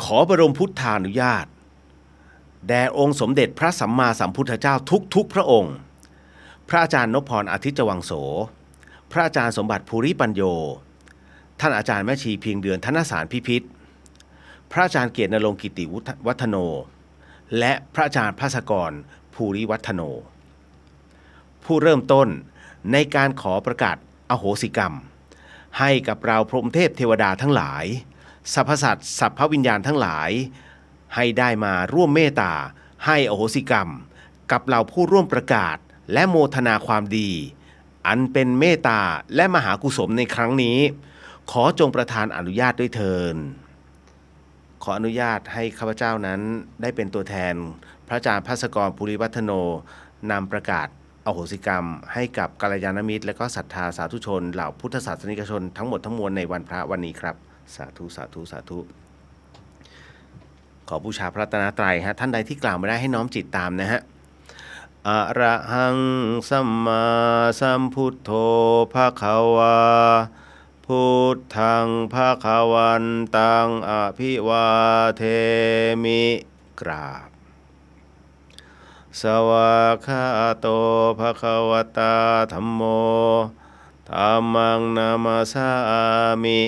ขอบรมพุทธานุญาตแด่องค์สมเด็จพระสัมมาสัมพุทธเจ้าทุกพระองค์พระอาจารย์นพพรอาทิตย์จวังโสพระอาจารย์สมบัติภูริปัญโยท่านอาจารย์แม่ชีเพียงเดือนธนสารพิพิธพระอาจารย์เกียรติณรงค์กิติวัฒโนและพระอาจารย์ภาสกรภูริวัฒโนผู้เริ่มต้นในการขอประกาศอโหสิกรรมให้กับเราพรหมเทพเทวดาทั้งหลายสรรพสัตว์สรรพวิญญาณทั้งหลายให้ได้มาร่วมเมตตาให้อโหสิกรรมกับเราผู้ร่วมประกาศและโมทนาความดีอันเป็นเมตตาและมหากุศลในครั้งนี้ขอจงประทานอนุญาตด้วยเถิดขออนุญาตให้ข้าพเจ้านั้นได้เป็นตัวแทนพระอาจารย์ภาสกรภูริวัฒโนนำประกาศอโหสิกรรมให้กับกัลยาณมิตรและก็ศรัทธาสาธุชนเหล่าพุทธศาสนิกชนทั้งหมดทั้งมวลในวันพระวันนี้ครับสาธุสาธุสาธุขอบูชาพระรัตนตรัยฮะท่านใดที่กล่าวไม่ได้ให้น้อมจิตตามนะฮะอะระหังสัมมาสัมพุทโธภควาพุทธังภควันตังอภิวาเทมิกราบสวากขาโตภควตาธัมโมธัมมังนามาสามิ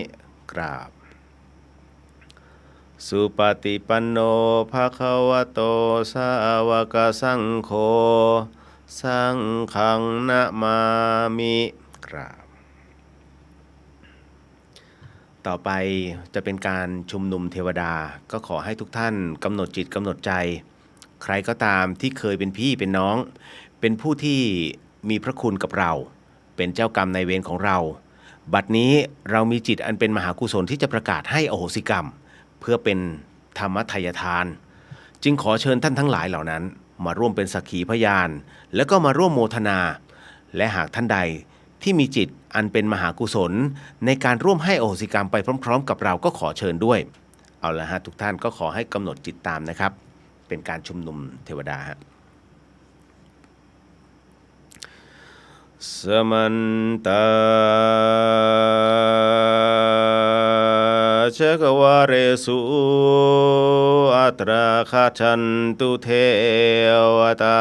กราบสุปฏิปันโนภควโตสาวกสังโฆสังฆังนะมามิกราบต่อไปจะเป็นการชุมนุมเทวดาก็ขอให้ทุกท่านกำหนดจิตกำหนดใจใครก็ตามที่เคยเป็นพี่เป็นน้องเป็นผู้ที่มีพระคุณกับเราเป็นเจ้ากรรมนายเวรของเราบัดนี้เรามีจิตอันเป็นมหากุศลที่จะประกาศให้อโหสิกรรมเพื่อเป็นธรรมทายทานจึงขอเชิญท่านทั้งหลายเหล่านั้นมาร่วมเป็นสักขีพยานแล้วก็มาร่วมโมทนาและหากท่านใดที่มีจิตอันเป็นมหากุศลในการร่วมให้อโหสิกรรมไปพร้อมๆกับเราก็ขอเชิญด้วยเอาละฮะทุกท่านก็ขอให้กำหนดจิตตามนะครับเป็นการชุมนุมเทวดาฮะสมันตาชกวาเรสุอัตราคาชันตุเทวตา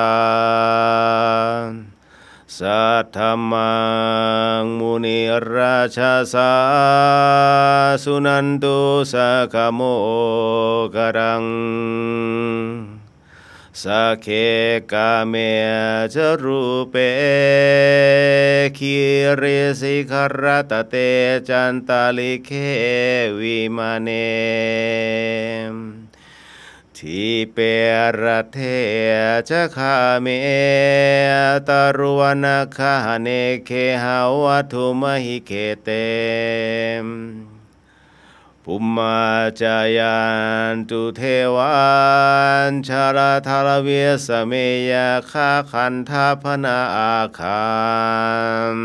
สัทธมังมุนิราชาสาสุนันตุสักโมกรังสักเคกาเมจรูเปคิริสิขรตเตจันตาลิเควิมาเนทิเปรเทจะคาเมตรุวนาคาเนเคหาวัตุมหิเคเตปุมมาจายันตุเทวันชาราธารเวสเมยาคาคันธาพนาอาคาม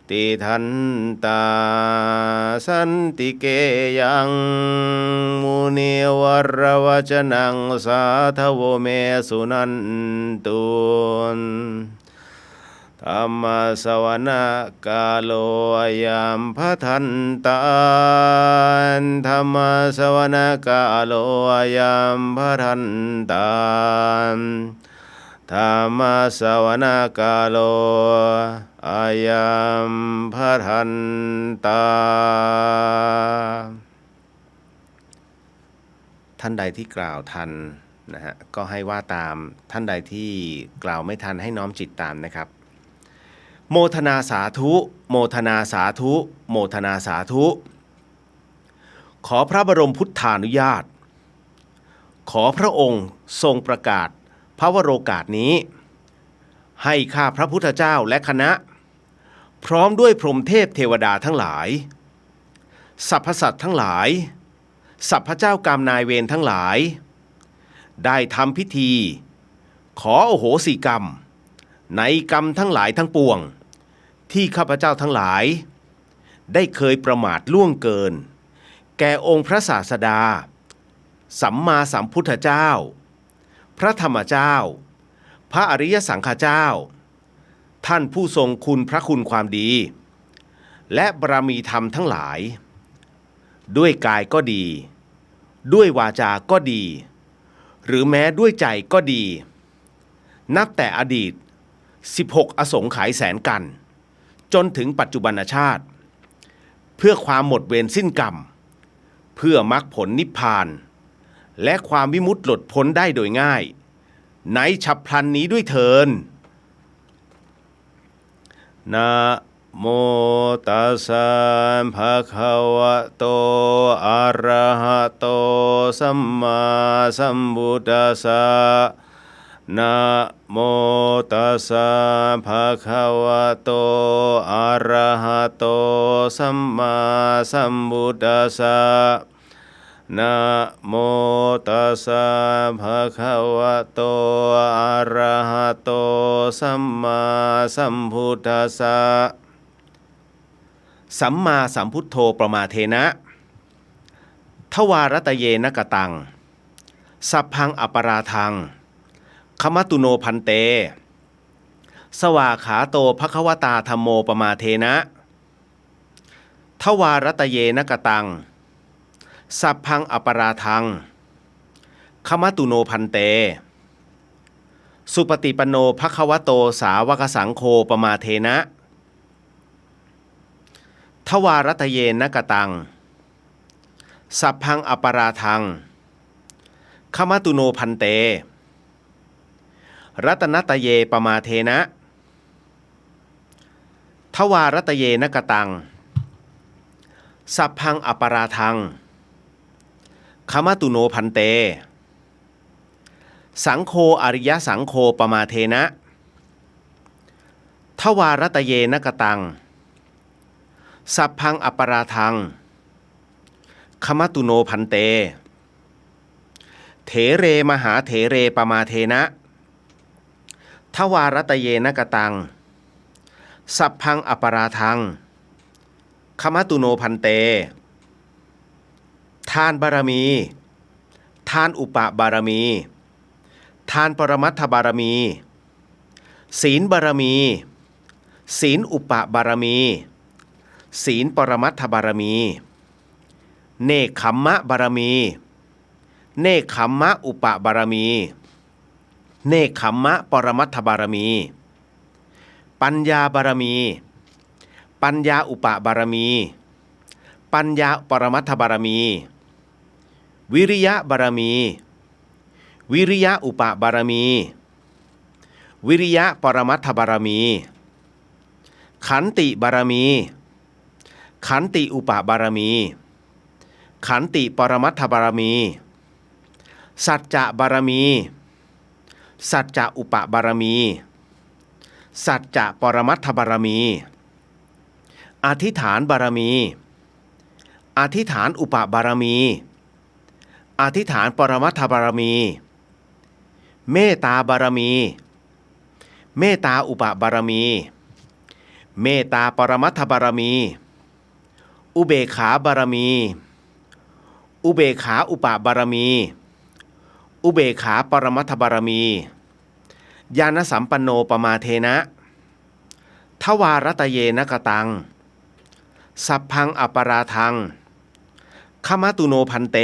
ติทันตาสันติเกยังมุนีวรวจนังสาทโวเมสุนันตุนธรรมสวนกาโลยามพทันตานธรรมสวนกาโลยามพทันตานธรรมสวนกาโลอายามพทันตาท่านใดที่กล่าวทันนะฮะก็ให้ว่าตามท่านใดที่กล่าวไม่ทันให้น้อมจิตตามนะครับโมทนาสาธุโมทนาสาธุโมทนาสาธุขอพระบรมพุทธานุญาตขอพระองค์ทรงประกาศพระวโรกาสนี้ให้ข้าพระพุทธเจ้าและคณะพร้อมด้วยพรหมเทพเทวดาทั้งหลายสรรพสัตว์ทั้งหลายสรรพเจ้ากรรมนายเวรทั้งหลายได้ทำพิธีขออโหสิกรรมในกรรมทั้งหลายทั้งปวงที่ข้าพเจ้าทั้งหลายได้เคยประมาทล่วงเกินแก่องค์พระศาสดาสัมมาสัมพุทธเจ้าพระธรรมเจ้าพระอริยสังฆเจ้าท่านผู้ทรงคุณพระคุณความดีและบารมีธรรมทั้งหลายด้วยกายก็ดีด้วยวาจาก็ดีหรือแม้ด้วยใจก็ดีนับแต่อดีต16อสงไขยแสนกันจนถึงปัจจุบันชาติเพื่อความหมดเวรสิ้นกรรมเพื่อมรรคผลนิพพานและความวิมุตติหลุดพ้นได้โดยง่ายในฉับพลันนี้ด้วยเถิดนะโมตัสสะภะคะวะโตอะระหะโตสัมมาสัมพุทธัสสะนะโมตัสสะภะคะวะโตอะระหะโตสัมมาสัมพุทธัสสะนะโมตัสสะภะคะวะโตอะระหะโตสัมมาสัมพุทธัสสะสัมมาสัมพุทโธประมาเทนะทวารตเยนะกตังสัพพังอปราทังขมตุโนพันเตสวาขาโตภควตาธัมโมปมาเทนะทวารตเยนะกตังสัพพังอปราทังขมตุโนพันเตสุปฏิปันโนภควโตสาวกสังโฆปมาเทนะทวารตเยนะกตังสัพพังอปราทังขมตุโนพันเตรัตนตเยปมาเทนะทวารตเยนะกตังสัพพังอปราทังขมตุโนพันเตสังโฆอริยสังโฆปมาเทนะทวารตเยนะกตังสัพพังอปราทังขมตุโนพันเตเถเรมหาเถเรปมาเทนะทวารตเยนะกตังสัพพังอปราทังขมตุโนพันเตทานบารมีทานอุปบารมีทานปรมัตถบารมีศีลบารมีศีลอุปบารมีศีลปรมัตถบารมีเนกขัมมะบารมีเนกขัมมะอุปบารมีเนกขัมมะปรมัตถบารมีปัญญาบารมีปัญญาอุปบารมีปัญญาปรมัตถบารมีวิริยะบารมีวิริยะอุปบารมีวิริยะปรมัตถบารมีขันติบารมีขันติอุปบารมีขันติปรมัตถบารมีสัจจะบารมีสัจจะอุปบารมีสัจจะปรมัตถบารมีอธิษฐานบารมีอธิษฐานอุปบารมีอธิษฐานปรมัตถบารมีเมตตาบารมีเมตตาอุปบารมี เมตตาปรมัตถบารมีอุเบกขาบารมีอุเบกขาอุปบารมีอุเบกขาปรมัตถบารมีญาณสัมปันโนปมาเทนะทวารตเยนะกตังสัพพังอปราทังขมตุโนพันเต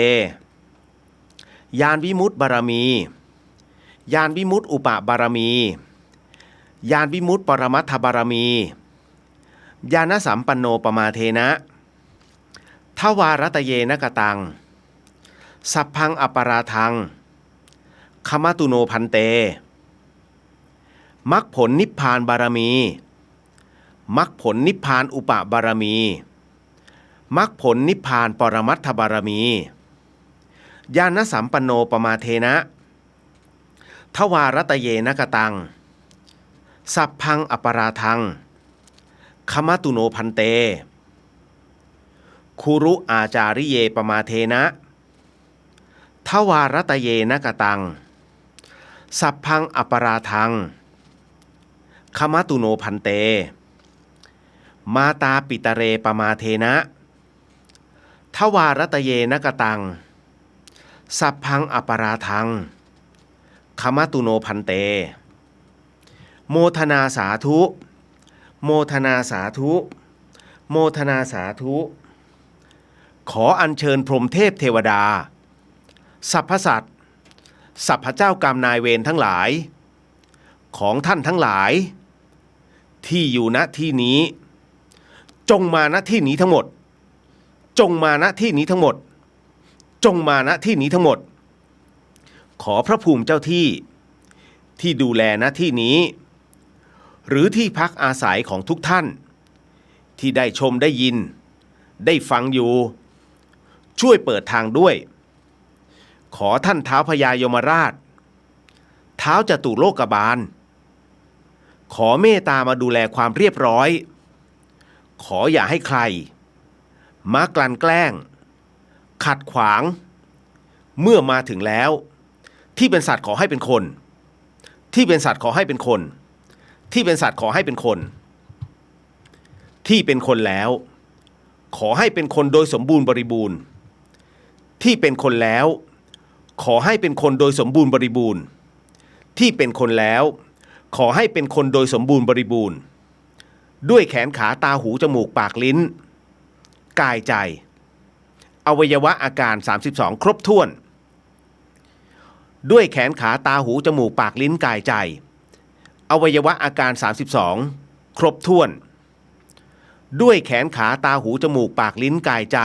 ญาณวิมุตติบารมีญาณวิมุตติอุปบารมีญาณวิมุตติปรมัตถบารมีญาณสัมปันโนปมาเทนะทวารตเยนะกตังสัพพังอปราทังขมตุโนพันเตมรรคผลนิพพานบารมีมรรคผลนิพพานอุปบารมีมรรคผลนิพพานปรมัตถบารมีญาณสัมปันโนปมาเทนะทวารตเยนะกตังสัพพังอปราทังขมตุโนพันเตคุรุอาจาริเยปมาเทนะทวารตเยนะกตังสัพพังอปราทังขมตุโนพันเตมาตาปิตเรปมาเทนะทวารตเยนะกตังสัพพังอปราทังขมตุโนพันเตโมทนาสาธุโมทนาสาธุโมทนาสาธุขออัญเชิญพรหมเทพเทวดาสรรพสัตว์สรรพเจ้ากรรมนายเวรทั้งหลายของท่านทั้งหลายที่อยู่ณที่นี้จงมาณที่นี้ทั้งหมดจงมาณที่นี้ทั้งหมดจงมาณที่นี้ทั้งหมดขอพระภูมิเจ้าที่ที่ดูแลณที่นี้หรือที่พักอาศัยของทุกท่านที่ได้ชมได้ยินได้ฟังอยู่ช่วยเปิดทางด้วยขอท่านท้าวพญายมราชท้าวจตุโลกบาลขอเมตตามาดูแลความเรียบร้อยขออย่าให้ใครมากลั่นแกล้งขัดขวางเมื่อมาถึงแล้วที่เป็นสัตว์ขอให้เป็นคนที่เป็นสัตว์ขอให้เป็นคนที่เป็นสัตว์ขอให้เป็นคนที่เป็นคนแล้วขอให้เป็นคนโดยสมบูรณ์บริบูรณ์ที่เป็นคนแล้วขอให้เป็นคนโดยสมบูรณ์บริบูรณ์ที่เป็นคนแล้วขอให้เป็นคนโดยสมบูรณ์บริบูรณ์ด้วยแขนขาตาหูจมูกปากลิ้นกายใจอวัยวะอาการ32ครบถ้วนด้วยแขนขาตาหูจมูกปากลิ้นกายใจอวัยวะอาการ32ครบถ้วนด้วยแขนขาตาหูจมูกปากลิ้นกายใจ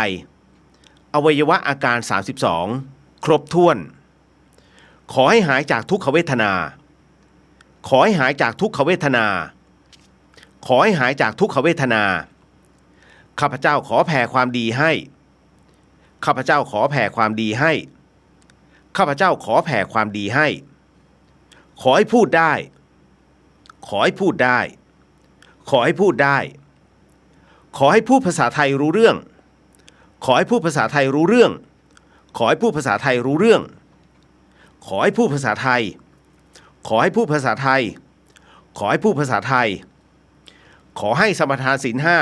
อวัยวะอาการ32ครบถ้วนขอให้หายจากทุกขเวทนาขอให้หายจากทุกขเวทนาขอให้หายจากทุกขเวทนาข้าพเจ้าขอแผ่ความดีให้ข้าพเจ้าขอแผ่ความดีให้ข้าพเจ้าขอแผ่ความดีให้ขอให้พูดได้ขอให้พูดได้ขอให้พูดได้ขอให้พูดภาษาไทยรู้เรื่องขอให้พูดภาษาไทยรู้เรื่องขอให้พูดภาษาไทยรู้เรื่องขอให้พูดภาษาไทยขอให้พูดภาษาไทยขอให้พูดภาษาไทยขอให้สมทานศีลห้า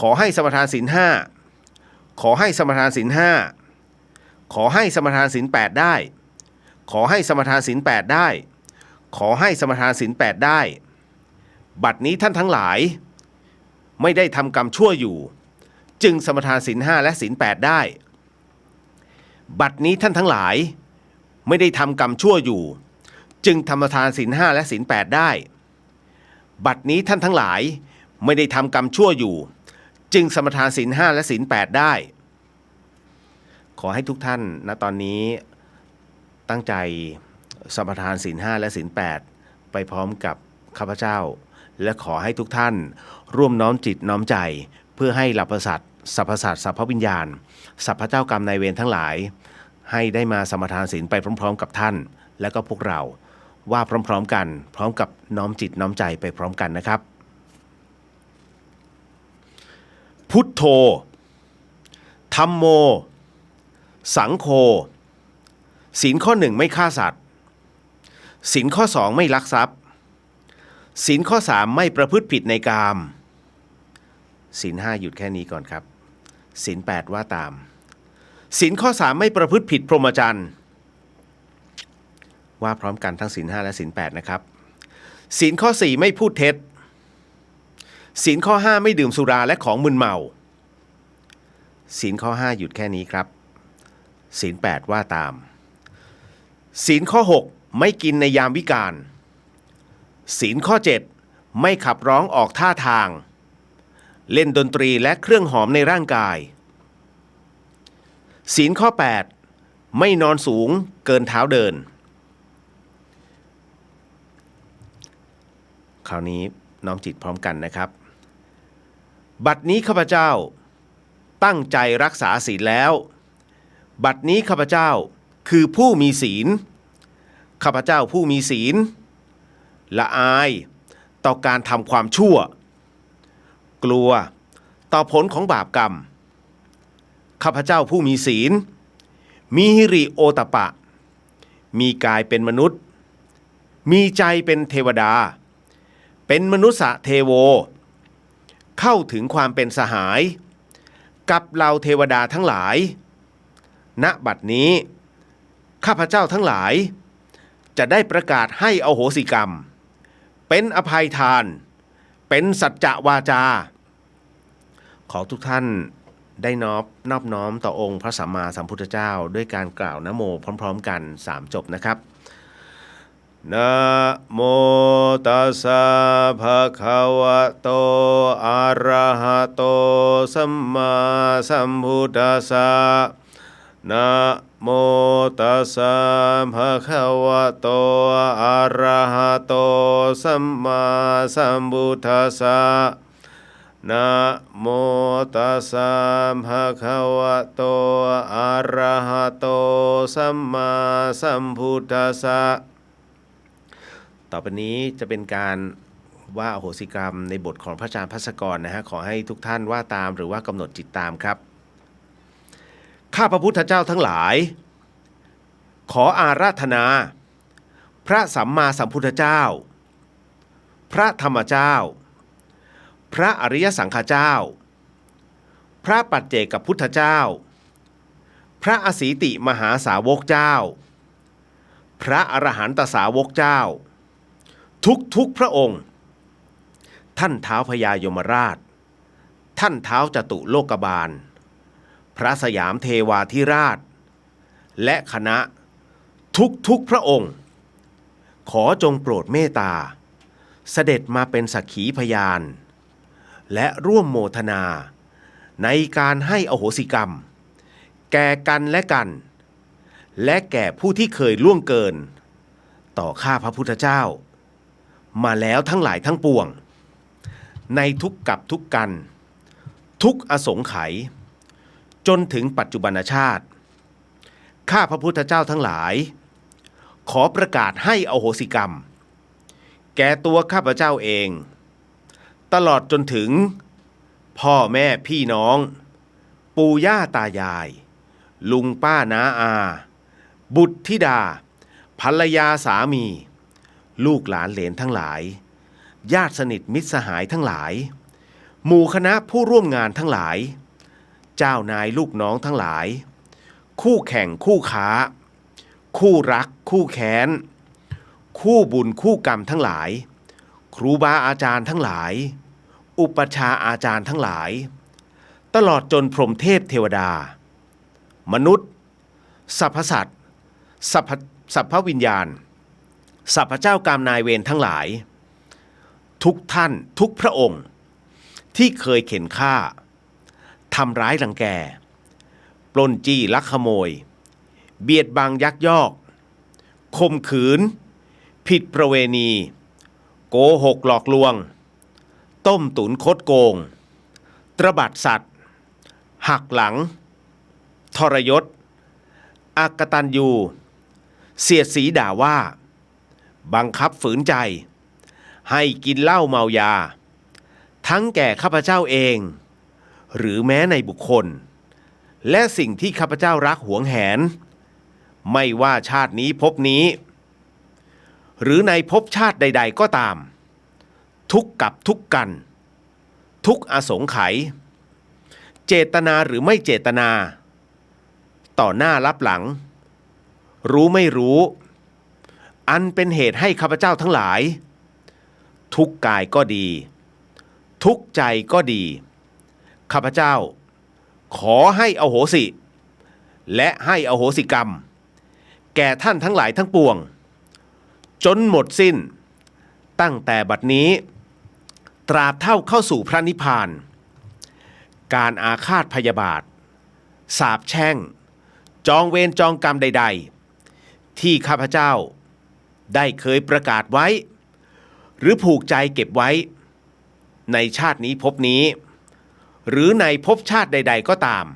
ขอให้สมทานศีลห้าขอให้สมทานศีลห้าขอให้สมทานศีล8ได้ขอให้สมทานศีล8ได้ขอให้สมทานศีล8ได้บัดนี้ท่านทั้งหลายไม่ได้ทำกรรมชั่วอยู่จึงสมทานศีล5และศีล8ได้บัดนี้ท่านทั้งหลายไม่ได้ทำกรรมชั่วอยู่จึงทำทานศีล5และศีล8ได้บัดนี้ท่านทั้งหลายไม่ได้ทำกรรมชั่วอยู่จึงสมทานศีล5และศีล8ได้ขอให้ทุกท่านณตอนนี้ตั้งใจสมทานศีล5และศีล8ไปพร้อมกับข้าพเจ้าและขอให้ทุกท่านร่วมน้อมจิตน้อมใจเพื่อให้เหล่าสัตว์สรรพสัตว์สรรพวิญญาณสรรพเจ้ากรรมนายเวรทั้งหลายให้ได้มาสมทานศีลไปพร้อมๆกับท่านและก็พวกเราว่าพร้อมๆกันพร้อมกับน้อมจิตน้อมใจไปพร้อมกันนะครับพุทโธธัมโมสังโฆศีลข้อ1ไม่ฆ่าสัตว์ศีลข้อ2ไม่ลักทรัพย์ ศีลข้อ3ไม่ประพฤติผิดในกามศีล5หยุดแค่นี้ก่อนครับศีล8ว่าตามศีลข้อ3ไม่ประพฤติผิดพรหมจรรย์ว่าพร้อมกันทั้งศีล5และศีล8นะครับศีลข้อ4ไม่พูดเท็จศีลข้อ5ไม่ดื่มสุราและของมึนเมาศีลข้อ5หยุดแค่นี้ครับศีล8ว่าตามศีลข้อ6ไม่กินในยามวิกาลศีลข้อ7ไม่ขับร้องออกท่าทางเล่นดนตรีและเครื่องหอมในร่างกายศีลข้อ8ไม่นอนสูงเกินเท้าเดินคราวนี้น้อมจิตพร้อมกันนะครับบัดนี้ข้าพเจ้าตั้งใจรักษาศีลแล้วบัดนี้ข้าพเจ้าคือผู้มีศีลข้าพเจ้าผู้มีศีลละอายต่อการทำความชั่วกลัวต่อผลของบาปกรรมข้าพเจ้าผู้มีศีลมีหิริโอตปะมีกายเป็นมนุษย์มีใจเป็นเทวดาเป็นมนุษย์เทโวเข้าถึงความเป็นสหายกับเหล่าเทวดาทั้งหลายณบัดนี้ข้าพเจ้าทั้งหลายจะได้ประกาศให้อโหสิกรรมเป็นอภัยทานเป็นสัจจะวาจาขอทุกท่านได้นอบน้อมต่อองค์พระสัมมาสัมพุทธเจ้าด้วยการกล่าวนะโมพร้อมๆกัน3จบนะครับนะโมตัสสะภะคะวะโตอะระหะโตสัมมาสัมพุทธัสสะนะโมตัสสะภะคะวะโตอะระหะโตสัมมาสัมพุทธัสสะนะโมตัสสะภะคะวะโตอะระหะโตสัมมาสัมพุทธัสสะต่อไปนี้จะเป็นการว่าอโหสิกรรมในบทของพระอาจารย์ภัสกรนะฮะขอให้ทุกท่านว่าตามหรือว่ากำหนดจิตตามครับข้าพระพุทธเจ้าทั้งหลายขออาราธนาพระสัมมาสัมพุทธเจ้าพระธรรมเจ้าพระอริยสังฆเจ้าพระปัจเจกพุทธเจ้าพระอสีติมหาสาวกเจ้าพระอรหันตสาวกเจ้าทุกพระองค์ท่านท้าวพญายมราชท่านท้าวจตุโลกบาลพระสยามเทวาธิราชและคณะทุกพระองค์ขอจงโปรดเมตตาเสด็จมาเป็นสักขีพยานและร่วมโมทนาในการให้อโหสิกรรมแก่กันและกันและแก่ผู้ที่เคยล่วงเกินต่อข้าพระพุทธเจ้ามาแล้วทั้งหลายทั้งปวงในทุกกับทุกกันทุกอสงไขยจนถึงปัจจุบันชาติข้าพระพุทธเจ้าทั้งหลายขอประกาศให้อโหสิกรรมแก่ตัวข้าพเจ้าเองตลอดจนถึงพ่อแม่พี่น้องปู่ย่าตายายลุงป้าน้าอาบุตรธิดาภรรยาสามีลูกหลานเหลนทั้งหลายญาติสนิทมิตรสหายทั้งหลายหมู่คณะผู้ร่วมงานทั้งหลายเจ้านายลูกน้องทั้งหลายคู่แข่งคู่ค้าคู่รักคู่แค้นคู่บุญคู่กรรมทั้งหลายครูบาอาจารย์ทั้งหลายอุปชาอาจารย์ทั้งหลายตลอดจนพรหมเทพเทวดามนุษย์สรรพสัตว์สรรพวิญญาณสรรพเจ้ากรรมนายเวรทั้งหลายทุกท่านทุกพระองค์ที่เคยเข็นฆ่าทำร้ายรังแกปล้นจี้ลักขโมยเบียดบังยักยอกข่มขืนผิดประเวณีโกหกหลอกลวงต้มตุ๋นคดโกงตระบัดสัตว์หักหลังทรยศอกตัญญูเสียดสีด่าว่าบังคับฝืนใจให้กินเหล้าเมายาทั้งแก่ข้าพเจ้าเองหรือแม้ในบุคคลและสิ่งที่ข้าพเจ้ารักหวงแหนไม่ว่าชาตินี้ภพนี้หรือในภพชาติใดๆก็ตาม ทุกกับทุกกันทุกอสงไขยเจตนาหรือไม่เจตนาต่อหน้ารับหลังรู้ไม่รู้อันเป็นเหตุให้ข้าพเจ้าทั้งหลายทุกกายก็ดีทุกใจก็ดีข้าพเจ้าขอให้อโหสิและให้อโหสิกรรมแก่ท่านทั้งหลายทั้งปวงจนหมดสิ้นตั้งแต่บัดนี้ตราบเท่าเข้าสู่พระนิพพานการอาฆาตพยาบาทสาปแช่งจองเวรจองกรรมใดๆที่ข้าพเจ้าได้เคยประกาศไว้หรือผูกใจเก็บไว้ในชาตินี้ภพนี้หรือในภพชาติใดๆก็ตาม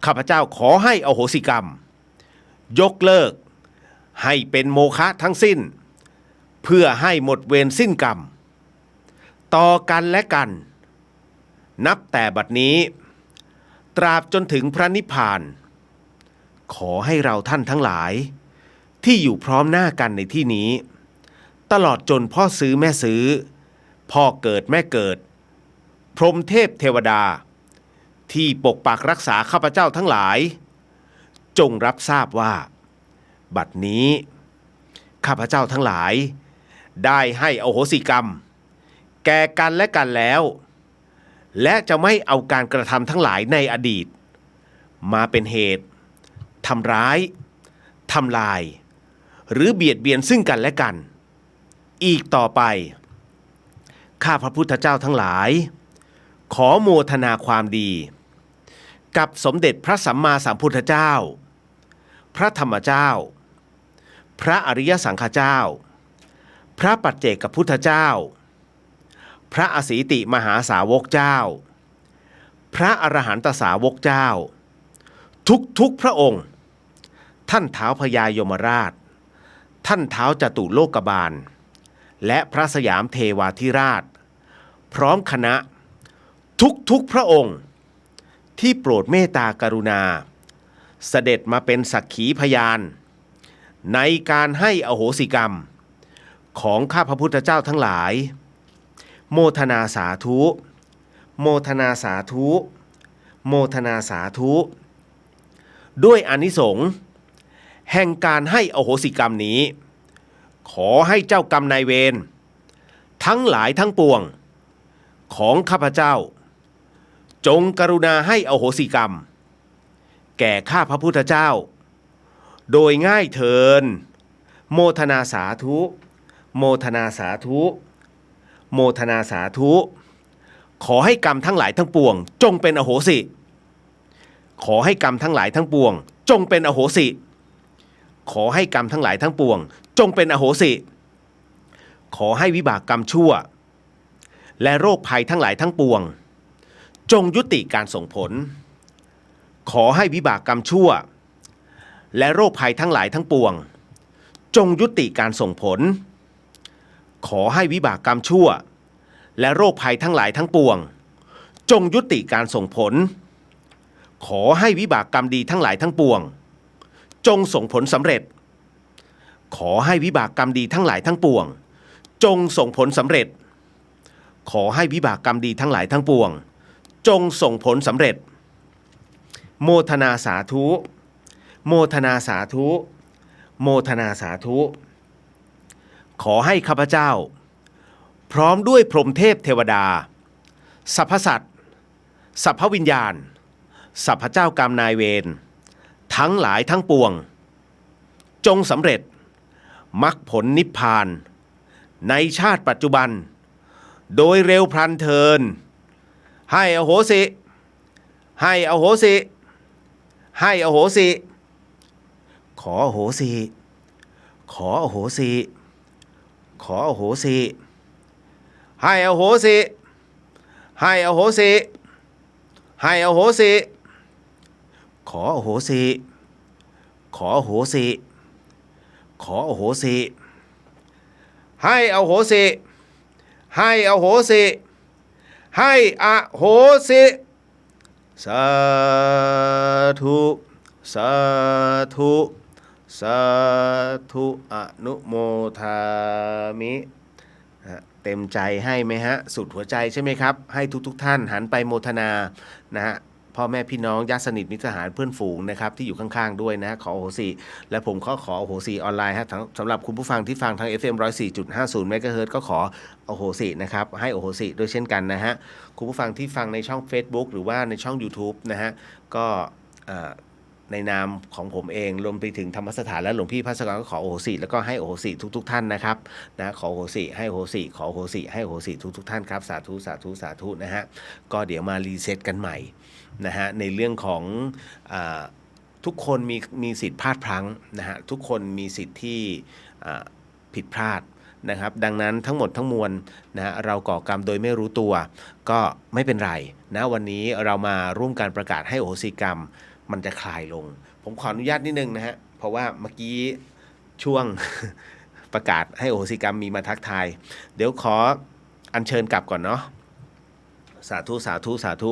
ข้าพเจ้าขอให้อโหสิกรรมยกเลิกให้เป็นโมฆะทั้งสิ้นเพื่อให้หมดเวรสิ้นกรรมต่อกันและกันนับแต่บัดนี้ตราบจนถึงพระนิพพานขอให้เราท่านทั้งหลายที่อยู่พร้อมหน้ากันในที่นี้ตลอดจนพ่อซื้อแม่ซื้อพ่อเกิดแม่เกิดพรหมเทพเทวดาที่ปกปักรักษาข้าพเจ้าทั้งหลายจงรับทราบว่าบัดนี้ข้าพเจ้าทั้งหลายได้ให้อโหสิกรรมแก่กันและกันแล้วและจะไม่เอาการกระทำทั้งหลายในอดีตมาเป็นเหตุทำร้ายทำลายหรือเบียดเบียนซึ่งกันและกันอีกต่อไปข้าพระพุทธเจ้าทั้งหลายขอโมทนาความดีกับสมเด็จพระสัมมาสัมพุทธเจ้าพระธรรมเจ้าพระอริยสังฆเจ้าพระปัจเจกพุทธเจ้าพระอสีติมหาสาวกเจ้าพระอรหันตสาวกเจ้าทุกพระองค์ท่านท้าวพญายมราชท่านท้าวจตุโลกบาลและพระสยามเทวาธิราชพร้อมคณะทุกพระองค์ที่โปรดเมตตากรุณาเสด็จมาเป็นสักขีพยานในการให้อโหสิกรรมของข้าพระพุทธเจ้าทั้งหลายโมทนาสาธุโมทนาสาธุโมทนาสาธุด้วยอานิสงส์แห่งการให้อโหสิกรรมนี้ขอให้เจ้ากรรมนายเวรทั้งหลายทั้งปวงของข้าพเจ้าจงกรุณาให้อโหสิกรรมแก่ข้าพระพุทธเจ้าโดยง่ายเถินโมทนาสาธุโมทนาสาธุโมทนาสาธุขอให้กรรมทั้งหลายทั้งปวงจงเป็นอโหสิขอให้กรรมทั้งหลายทั้งปวงจงเป็นอโหสิขอให้กรรมทั้งหลายทั้งปวงจงเป็นอโหสิขอให้วิบากกรรมชั่วและโรคภัยทั้งหลายทั้งปวงจงยุติการส่งผลขอให้วิบากกรรมชั่วและโรคภัยทั้งหลายทั้งปวงจงยุติการส่งผลขอให้วิบากกรรมชั่วและโรคภัยทั้งหลายทั้งปวงจงยุติการส่งผลขอให้วิบากกรรมดีทั้งหลายทั้งปวงจงส่งผลสำเร็จขอให้วิบากกรรมดีทั้งหลายทั้งปวงจงส่งผลสำเร็จขอให้วิบากกรรมดีทั้งหลายทั้งปวงจงส่งผลสำเร็จโมทนาสาธุโมทนาสาธุโมทนาสาธุขอให้ข้าพเจ้าพร้อมด้วยพรหมเทพเทวดาสรรพสัตว์สรรพวิญญาณสรรพเจ้ากรรมนายเวรทั้งหลายทั้งปวงจงสำเร็จมรรคผลนิพพานในชาติปัจจุบันโดยเร็วพลันเทินให้อโหสิให้อโหสิให้อโหสิขออโหสิขออโหสิขออโหสิให้อโหสิให้อโหสิให้อโหสิขออโหสิขออโหสิขออโหสิให้อโหสิให้อโหสิให้อโหสิสาธุสาธุสาธุอนุโมทามิ เต็มใจให้ไหมฮะสุดหัวใจใช่ไหมครับให้ทุกท่านหันไปโมทนานะฮะพ่อแม่พี่น้องญาติสนิทมิตรสหายเพื่อนฝูงนะครับที่อยู่ข้างๆด้วยนะขอโอโหสิและผมก็ขอโอโหสิออนไลน์ฮะสำหรับคุณผู้ฟังที่ฟังทาง FM 104.50 เมกะเฮิรตซ์ก็ขอโอโหสินะครับให้โอโหสิด้วยเช่นกันนะฮะคุณผู้ฟังที่ฟังในช่อง Facebook หรือว่าในช่อง YouTube นะฮะก็ในนามของผมเองรวมไปถึงธรรมสถานและหลวงพี่ภัสกรก็ขอโอโหสิแล้วก็ให้โอโหสิทุกท่านนะครับนะขอโอโหสิให้โอโหสิขอโอโหสิให้โอโหสิทุกท่านครับสาธุสาธุสาธุนะฮะก็เดี๋ยวมารีเซ็ตกันใหม่นะฮะในเรื่องของทุกคนมีสิทธิ์พลาดพลั้งนะฮะทุกคนมีสิทธิ์ที่ผิดพลาดนะครับดังนั้นทั้งหมดทั้งมวลนะเราก่อกรรมโดยไม่รู้ตัวก็ไม่เป็นไรนะวันนี้เรามาร่วมการประกาศให้โอโหสิกรรมมันจะคลายลงผมขออนุญาตนิดนึงนะฮะเพราะว่าเมื่อกี้ช่วง ประกาศให้โอโหสิกรรมมีมาทักทายเดี๋ยวขออัญเชิญกลับก่อนเนาะสาธุสาธุสาธุ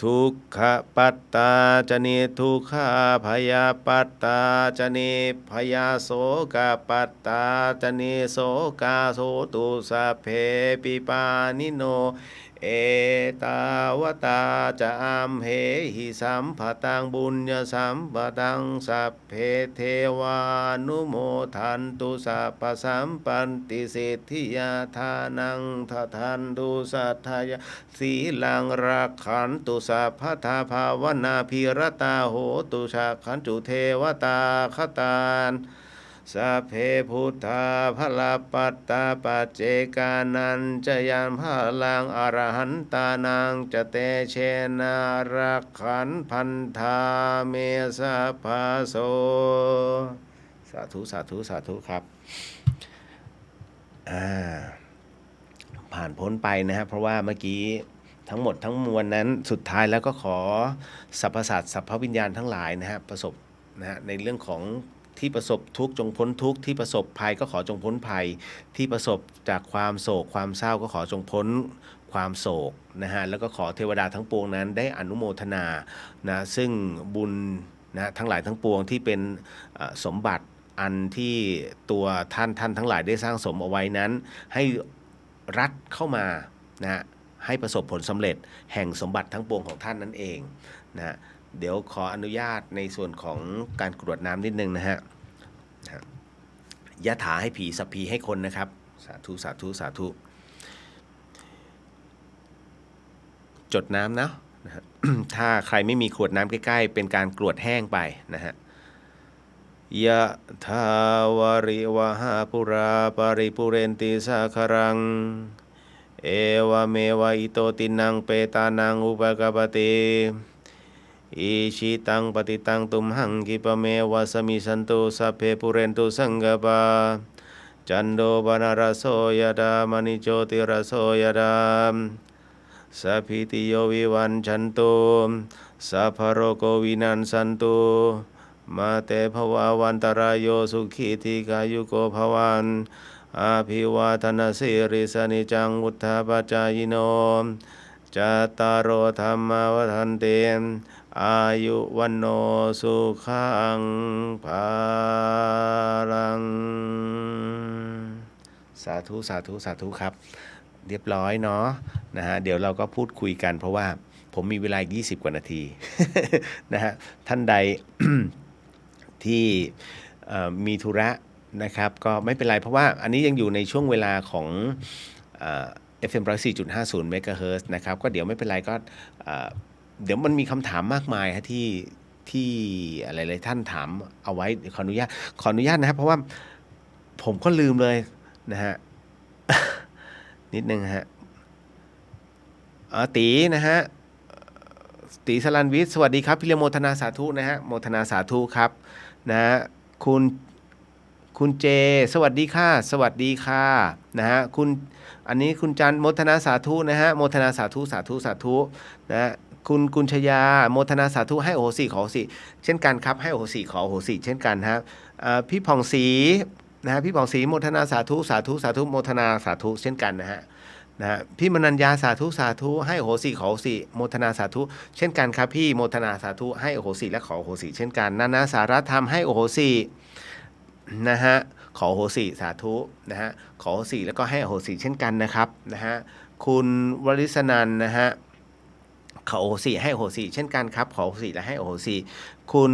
ทุกขปัตตาจเนทุกขาพยาปัตตาจเนพยาโสกปัตตาจเนโสกาโสตุสัพเพปิปานิโนเอตาวตาจะอัมเหหิสัมภตังบุญญสัมปตังสัพเพเทวานุโมทันตุสัพพสัมปันติสิทธิยาทานังทันตุสัทธายาสีลังรักขันตุสัพพทาภาวนาภิรตาโหตุชาขันจุเทวตาคตานสัพเพพุทธาภลปัตตาปัจเจกานันจะยันพลังอรหันตานังจะเตเชนารักขันพันธาเมสัพพโสสาธุสาธุสาธุครับผ่านพ้นไปนะครับเพราะว่าเมื่อกี้ทั้งหมดทั้งมวลนั้นสุดท้ายแล้วก็ขอสรรพสัตว์สรรพวิญญาณทั้งหลายนะฮะประสบนะฮะในเรื่องของที่ประสบทุกข์จงพ้นทุกข์ที่ประสบภัยก็ขอจงพ้นภัยที่ประสบจากความโศกความเศร้าก็ขอจงพ้นความโศกนะฮะแล้วก็ขอเทวดาทั้งปวงนั้นได้อนุโมทนานะซึ่งบุญนะทั้งหลายทั้งปวงที่เป็นสมบัติอันที่ตัวท่านทั้งหลายได้สร้างสมเอาไว้นั้นให้รัดเข้ามานะให้ประสบผลสำเร็จแห่งสมบัติทั้งปวงของท่านนั่นเองนะเดี๋ยวขออนุญาตในส่วนของการกรวดน้ำนิดนึงนะฮะยะถาให้ผีสัพพีให้คนนะครับสาธุสาธุสาธุจดน้ำนะฮะ ถ้าใครไม่มีขวดน้ำใกล้ๆเป็นการกรวดแห้งไปนะฮะยะทาวาริวหาปุราปาริปุเรนติสาคารังเอวเมวะอิโตตินังเปตานังอุปกปติอิชิตังปฏิตังตุมหังกิปเมวะสมิสันตุสัพเพปุเรนตุสังกปาจันโดปนารโสยดามณิโชติรโสยดามสัพพิติโยวิวันชันตุสัพพโรโกวินันสันตุมาเตภวาวันตรายโยสุขีติกายุโกภวันอาภิวาทนาสิริสนิจังวุฒาปัจจายโนจัตตารโอธรรมวัฏันเตอายุวันโนสุขังภาลังสาธุสาธุสาธุครับเรียบร้อยเนาะนะฮะเดี๋ยวเราก็พูดคุยกันเพราะว่าผมมีเวลา20กว่านาที นะฮะท่านใด ที่มีธุระนะครับก็ไม่เป็นไรเพราะว่าอันนี้ยังอยู่ในช่วงเวลาของFM 104.50 เมกะเฮิรตซ์นะครับก็เดี๋ยวไม่เป็นไรก็เดี๋ยวมันมีคำถามมากมายฮะที่อะไรๆท่านถามเอาไว้ขออนุญาตนะครับเพราะว่าผมก็ลืมเลยนะฮะ นิดนึงฮะตีนะฮะตีสลันวิทย์สวัสดีครับพี่เรียโมทนาสาธุนะฮะโมทนาสาธุครับนะฮะคุณเจสวัสดีค่ะสวัสดีค่ะนะฮะอันนี้คุณจันโมทนาสาธุนะฮะโมทนาสาธุสาธุสาธุนะฮะคุณกุญชยาโมทนาสาธุให้โอโหสิขอโหสิเช่นกันครับให้โอโหสิขอโหสิเช่นกันฮะพี่ผ่องศรีนะฮะพี่ผ่องศรีโมทนาสาธุสาธุสาธุโมทนาสาธุเช่นกันนะฮะพี่มนัญญาสาธุสาธุให้โหสิขอโหสิโมทนาสาธุเช่นกันครับพี่โมทนาสาธุให้โหสิและขอโหสิเช่นกันนานาสารธรรมให้โหสิ นะฮะขออโหสิสาธุนะฮะขออโหสิแล้วก็ให้อโหสิเช่นกันนะครับนะฮะคุณวริศนันท์นะฮะขออโหสิให้อโหสิเช่นกันครับขออโหสิและให้อโหสิคุณ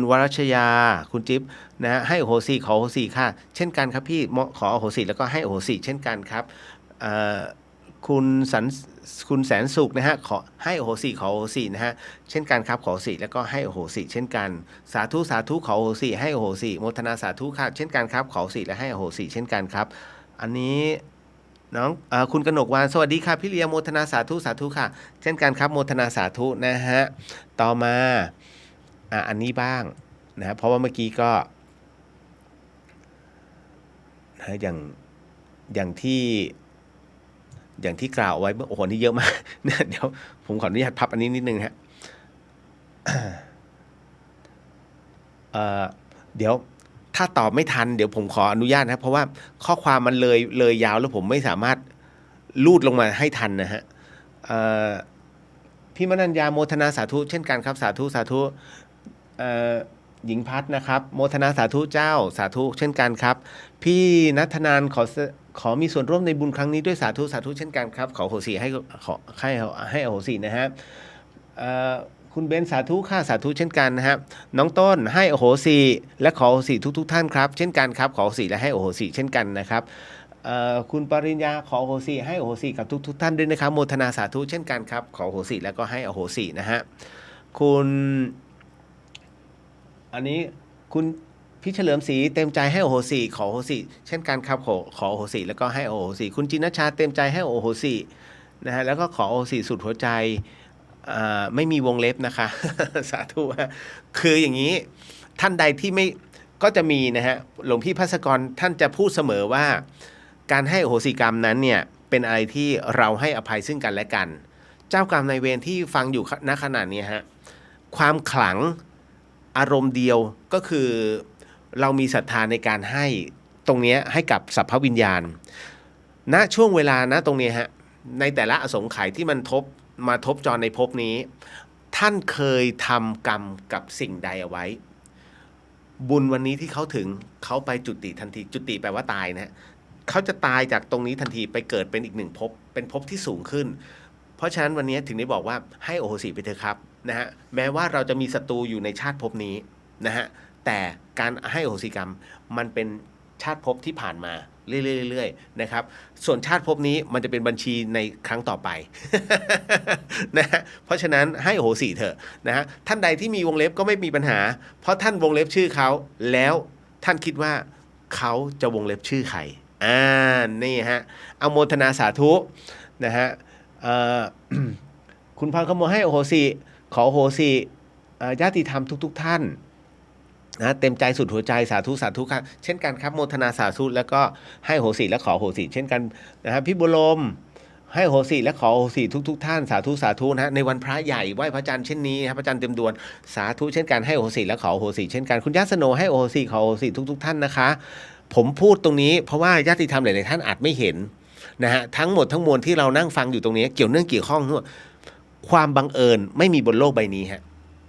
วรัชยาคุณจิ๊บนะฮะให้อโหสิขออโหสิค่ะเช่นกันครับพี่ขออโหสิแล้วก็ให้อโหสิเช่นกันครับเอ่อคุณคุณแสนสุขนะฮะขอให้อโหสิขออโหสินะฮะเช่นกันครับขออโหสิแล้วก็ให้อโหสิเช่นกันสาธุสาธุขออโหสิให้อโหสิโมทนาสาธุค่ะเช่นกันครับขออโหสิและให้อโหสิเช่นกันครับอันนี้น้องคุณกนกวานสวัสดีค่ะพี่เลียโมทนาสาธุสาธุค่ะเช่นกันครับโมทนาสาธุนะฮะต่อมาอันนี้บ้างนะฮะเพราะว่าเมื่อกี้ก็นะอย่างที่กล่าวไว้โอ้โหนี่เยอะมาก เนี่ยเดี๋ยวผมขออนุญาตพับอันนี้นิดนึงฮะ เดี๋ยวถ้าตอบไม่ทันเดี๋ยวผมขออนุญาตนะเพราะว่าข้อความมันเลยยาวแล้วผมไม่สามารถลูดลงมาให้ทันนะฮะพี่มนัญญาโมทนาสาธุเช่นกันครับสาธุสาธุหญิงพัฒนะครับโมทนาสาธุเจ้าสาธุเช่นกันครับพี่นัทนานขอมีส่วนร่วมในบุญครั้งนี้ด้วยสาธุสาธุเช่นกันครับขอโหสิให้อโหสินะฮะคุณเบนสาธุค่ะสาธุเช่นกันนะครับน้องต้นให้อโหสิและขออโหสิทุกท่านครับเช่นกันครับขออโหสิและให้อโหสิเช่นกันนะครับคุณปริญญาขออโหสิให้อโหสิกับทุกท่านด้วยนะครับโมทนาสาธุเช่นกันครับขออโหสิแล้วก็ให้อโหสินะฮะคุณอันนี้คุณพี่เฉลิมศรีเต็มใจให้อโหสิขออโหสิเช่นกันครับขออโหสิแล้วก็ให้อโหสิคุณจินชาเต็มใจให้อโหสินะฮะแล้วก็ขออโหสิสุดหัวใจไม่มีวงเล็บนะคะ สาธุคืออย่างนี้ท่านใดที่ไม่ก็จะมีนะฮะหลวงพี่ภัสกรท่านจะพูดเสมอว่าการให้อโหสิกรรมนั้นเนี่ยเป็นอะไรที่เราให้อภัยซึ่งกันและกันเจ้ากรรมนายเวรที่ฟังอยู่ณขณะนี้ฮะความขลังอารมณ์เดียวก็คือเรามีศรัทธาในการให้ตรงนี้ให้กับสัพพวิญญาณณช่วงเวลานะตรงนี้ฮะในแต่ละอสงไขยที่มันมาทบจรในภพนี้ท่านเคยทำกรรมกับสิ่งใดเอาไว้บุญวันนี้ที่เขาถึงเขาไปจุติทันทีจุติแปลว่าตายนะเขาจะตายจากตรงนี้ทันทีไปเกิดเป็นอีกหนึ่งภพเป็นภพที่สูงขึ้นเพราะฉะนั้นวันนี้ถึงได้บอกว่าให้อโหสิไปเถอะครับนะฮะแม้ว่าเราจะมีศัตรูอยู่ในชาติภพนี้นะฮะแต่การให้อโหสิกรรมมันเป็นชาติภพที่ผ่านมาเรื่อยๆนะครับส่วนชาติภพนี้มันจะเป็นบัญชีในครั้งต่อไป นะฮะเพราะฉะนั้นให้อโหสิเถอะนะฮะท่านใดที่มีวงเล็บก็ไม่มีปัญหาเพราะท่านวงเล็บชื่อเขาแล้วท่านคิดว่าเขาจะวงเล็บชื่อใครนี่ฮะอโมทนาสาธุนะฮะคุณพังขโมให้อโหสิขออโหสิญาติธรรมทุกท่านนะเต็มใจสุดหัวใจสาธุสาธุครับเช่นกันครับโมทนาสาธุแล้วก็ให้โหสิและขอโหสิเช่นกันนะครับพี่บุญลมให้โหสิและขอโหสิทุกท่านสาธุสาธุนะในวันพระใหญ่ไหว้พระจันทร์เช่นนี้นะครับพระจันทร์เต็มดวงสาธุเช่นกันให้โหสิและขอโหสิเช่นกันคุณญาติสโนให้โหสิขอโหสิทุกท่านนะคะผมพูดตรงนี้เพราะว่าญาติธรรมหลายๆท่านอาจไม่เห็นนะฮะทั้งหมดทั้งมวลที่เรานั่งฟังอยู่ตรงนี้เกี่ยวข้องความบังเอิญไม่มีบนโลกใบนี้ฮะ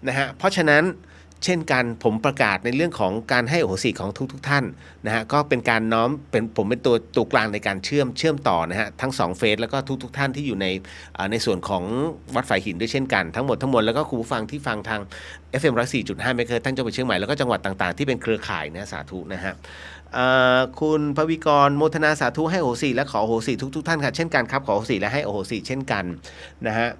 นะฮะเพราะฉะนั้นเช่นกันผมประกาศในเรื่องของการให้อโหสิของทุกท่านนะฮะก็เป็นการน้อมผมเป็นตัวกลางในการเชื่อมต่อนะฮะทั้ง2เฟสแล้วก็ทุกท่านที่อยู่ในส่วนของวัดฝ่ายหินด้วยเช่นกันทั้งหมดทั้งมวลแล้วก็ครูฟังที่ฟังทาง FM 104.5 เมกะเฮิรตซ์ทั้งจังหวัดเชียงใหม่แล้วก็จังหวัดต่างๆที่เป็นเครือข่ายนะสาธุนะฮะคุณภวิกรโมทนาสาธุให้อโหสิและขออโหสิทุกท่านค่ะเช่นกันครับขออโหสิและให้อโหสิเช่นกันนะฮะ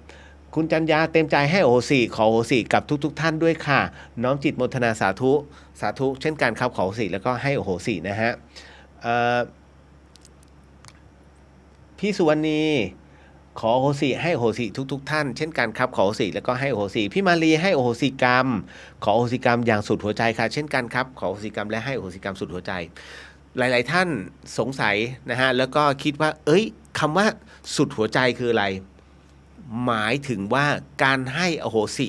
คุณจัญญาเต็มใจให้อโหสิขออโหสิกับทุกท่านด้วยค่ะน้อมจิตโมทนาสาธุเช่นกันครับขออโหสิแล้วก็ให้อโหสินะฮะพี่สุวรรณีขออโหสิให้อโหสิทุกท่านเช่นกันครับขออโหสิแล้วก็ให้อโหสิพี่มาลีให้อโหสิกรรมขออโหสิกรรมอย่างสุดหัวใจค่ะเช่นกันครับขออโหสิกรรมและให้อโหสิกรรมสุดหัวใจหลายๆท่านสงสัยนะฮะแล้วก็คิดว่าคำว่าสุดหัวใจคืออะไรหมายถึงว่าการให้อโหสิ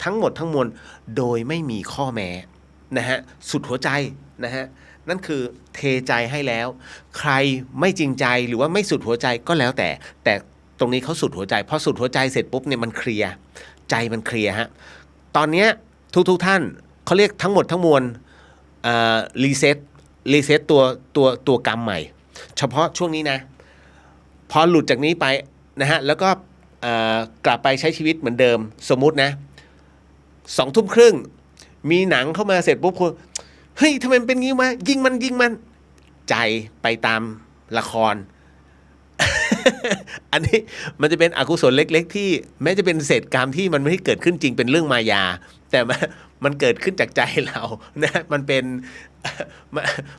ทั้งหมดทั้งมวลโดยไม่มีข้อแม้นะฮะสุดหัวใจนะฮะนั่นคือเทใจให้แล้วใครไม่จริงใจหรือว่าไม่สุดหัวใจก็แล้วแต่ตรงนี้เขาสุดหัวใจพอสุดหัวใจเสร็จปุ๊บเนี่ยมันเคลียร์ใจมันเคลียร์ฮะตอนนี้ทุกท่านเขาเรียกทั้งหมดทั้งมวล รีเซ็ตรีเซ็ตตัวกรรมใหม่ เฉพาะช่วงนี้นะ พอหลุดจากนี้ไปนะฮะแล้วก็กลับไปใช้ชีวิตเหมือนเดิมสมมุตินะ20:30มีหนังเข้ามาเสร็จปุ๊บคุณเฮ้ยทำไมมันเป็นงี้วะยิงมันใจไปตามละคร อันนี้มันจะเป็นอกุศลเล็กๆที่แม้จะเป็นเศษกรรมที่มันไม่ได้เกิดขึ้นจริงเป็นเรื่องมายา แต่มันเกิดขึ้นจากใจเรานะมันเป็น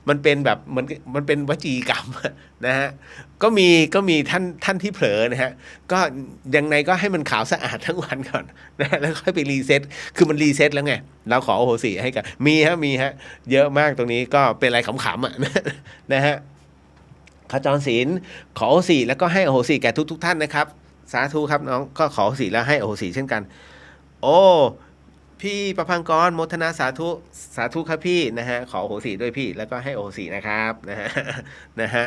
มันเป็นแบบมันเป็นวจีกรรมนะฮะก็มีท่านที่เผลอนะฮะก็ยังไงก็ให้มันขาวสะอาดทั้งวันก่อนนะแล้วค่อยไปรีเซ็ตคือมันรีเซ็ตแล้วไงเราขอโอโหสิให้กันมีฮะเยอะมากตรงนี้ก็เป็นอะไรขำๆอ่ะนะฮะขจรศีลขอโอโหสิแล้วก็ให้อโหสิแก่ทุกท่านนะครับสาธุครับน้องก็ขอโอโหสิแล้วให้อโหสิเช่นกันโอ้พี่ประพังกรโมทนาสาธุครับพี่นะฮะขออโหสิด้วยพี่แล้วก็ให้อโหสินะครับนะฮะ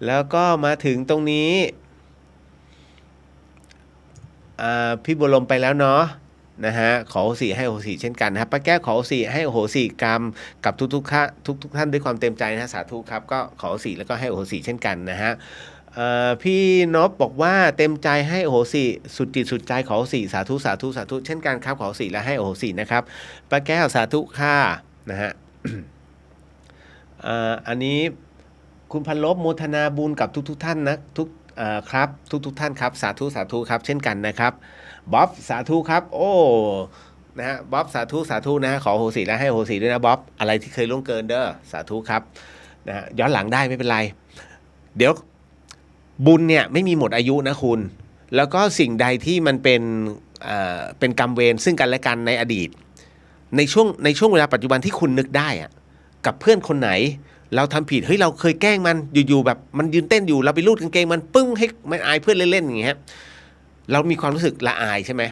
แล้วก็มาถึงตรงนี้พี่บุญลมไปแล้วเนาะนะฮะขอโหสิให้โหสิเช่นกันนะครับป้าแก้วขอโหสิให้โหสิกรรมกับทุกท่านด้วยความเต็มใจนะสาธุครับก็ขอโหสิแล้วก็ให้โหสิเช่นกันนะฮะพี่นพบอกว่าเต็มใจให้โหสิสุดจิตสุดใจขอโหสิสาธุเช่นกันครับขอโหสิและให้โหสินะครับป้าแก้วสาธุค่ะนะฮะอันนี้คุณพันลบโมทนาบุญกับทุกท่านนะครับทุกท่านครับสาธุครับเช่นกันนะครับบ๊อบสาธุครับโอ้นะฮะบ๊อบสาธุนะฮะขอโหสิและให้โหสิด้วยนะบ๊อบอะไรที่เคยล่วงเกินเด้อสาธุครับนะฮะย้อนหลังได้ไม่เป็นไรเดี๋ยวบุญเนี่ยไม่มีหมดอายุนะคุณแล้วก็สิ่งใดที่มันเป็นกรรมเวรซึ่งกันและกันในอดีตในช่วงเวลาปัจจุบันที่คุณนึกได้อะกับเพื่อนคนไหนเราทำผิดเฮ้ยเราเคยแกล้งมันอยู่ๆแบบมันยืนเต้นอยู่เราไปลูดกางเกงมันปึ้งให้มันอายเพื่อนเล่นๆอย่างเงี้ยเรามีความรู้สึกละอายใช่ไหม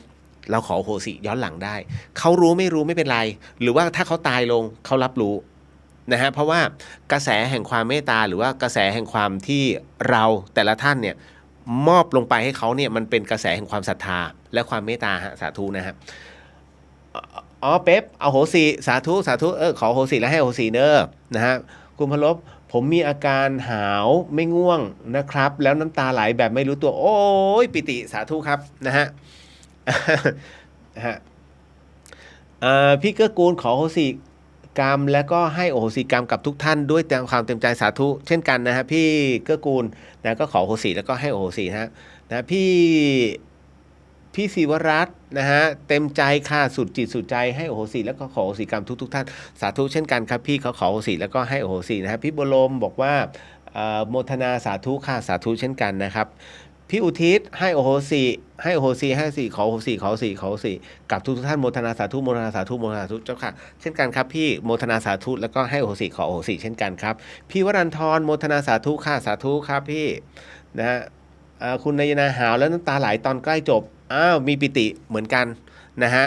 เราขอโหสิย้อนหลังได้เขารู้ไม่เป็นไรหรือว่าถ้าเขาตายลงเขารับรู้นะฮะเพราะว่ากระแสแห่งความเมตตาหรือว่ากระแสแห่งความที่เราแต่ละท่านเนี่ยมอบลงไปให้เขาเนี่ยมันเป็นกระแสแห่งความศรัทธาและความเมตตาฮะสาธุนะฮะอ๋อเป๊ปเอาโหสิสาธุขอโหสิแล้วให้โหสิเนอนะฮะคุณพลบผมมีอาการหาวไม่ง่วงนะครับแล้วน้ำตาไหลแบบไม่รู้ตัวโอ้ยปิติสาธุครับนะฮะพี่เกื้อกูลขอโหสิกรรมแล้วก็ให้โอโหสิกรรมกับทุกท่านด้วยความเต็มใจสาธุเช่นกันนะฮะพี่เกื้อกูลนะก็ขอโหสิแล้วก็ให้โอโหสินะพี่ศิวรัตน์นะฮะเต็มใจค่ะสุดจิตสุดใจให้โอโหสิแล้วก็ขอโอโหสิกรรมทุกท่านสาธุเช่นกันครับพี่เขาขอโอโหสิแล้วก็ให้โอโหสินะฮะพี่บุญลมบอกว่าโมทนาสาธุค่ะสาธุเช่นกันนะครับพี่อุทิศให้โอโหสิให้โอโหสิให้สิขอโอโหสิกับทุกท่านโมทนาสาธุเจ้าค่ะเช่นกันครับพี่โมทนาสาธุแล้วก็ให้โอโหสิขอโอโหสิเช่นกันครับพี่วรันทรโมทนาสาธุค่ะสาธุครับพี่นะฮะคุณนายนาหาวแล้วน้ำตาไหลตอนใกล้จบมีปิติเหมือนกันนะฮะ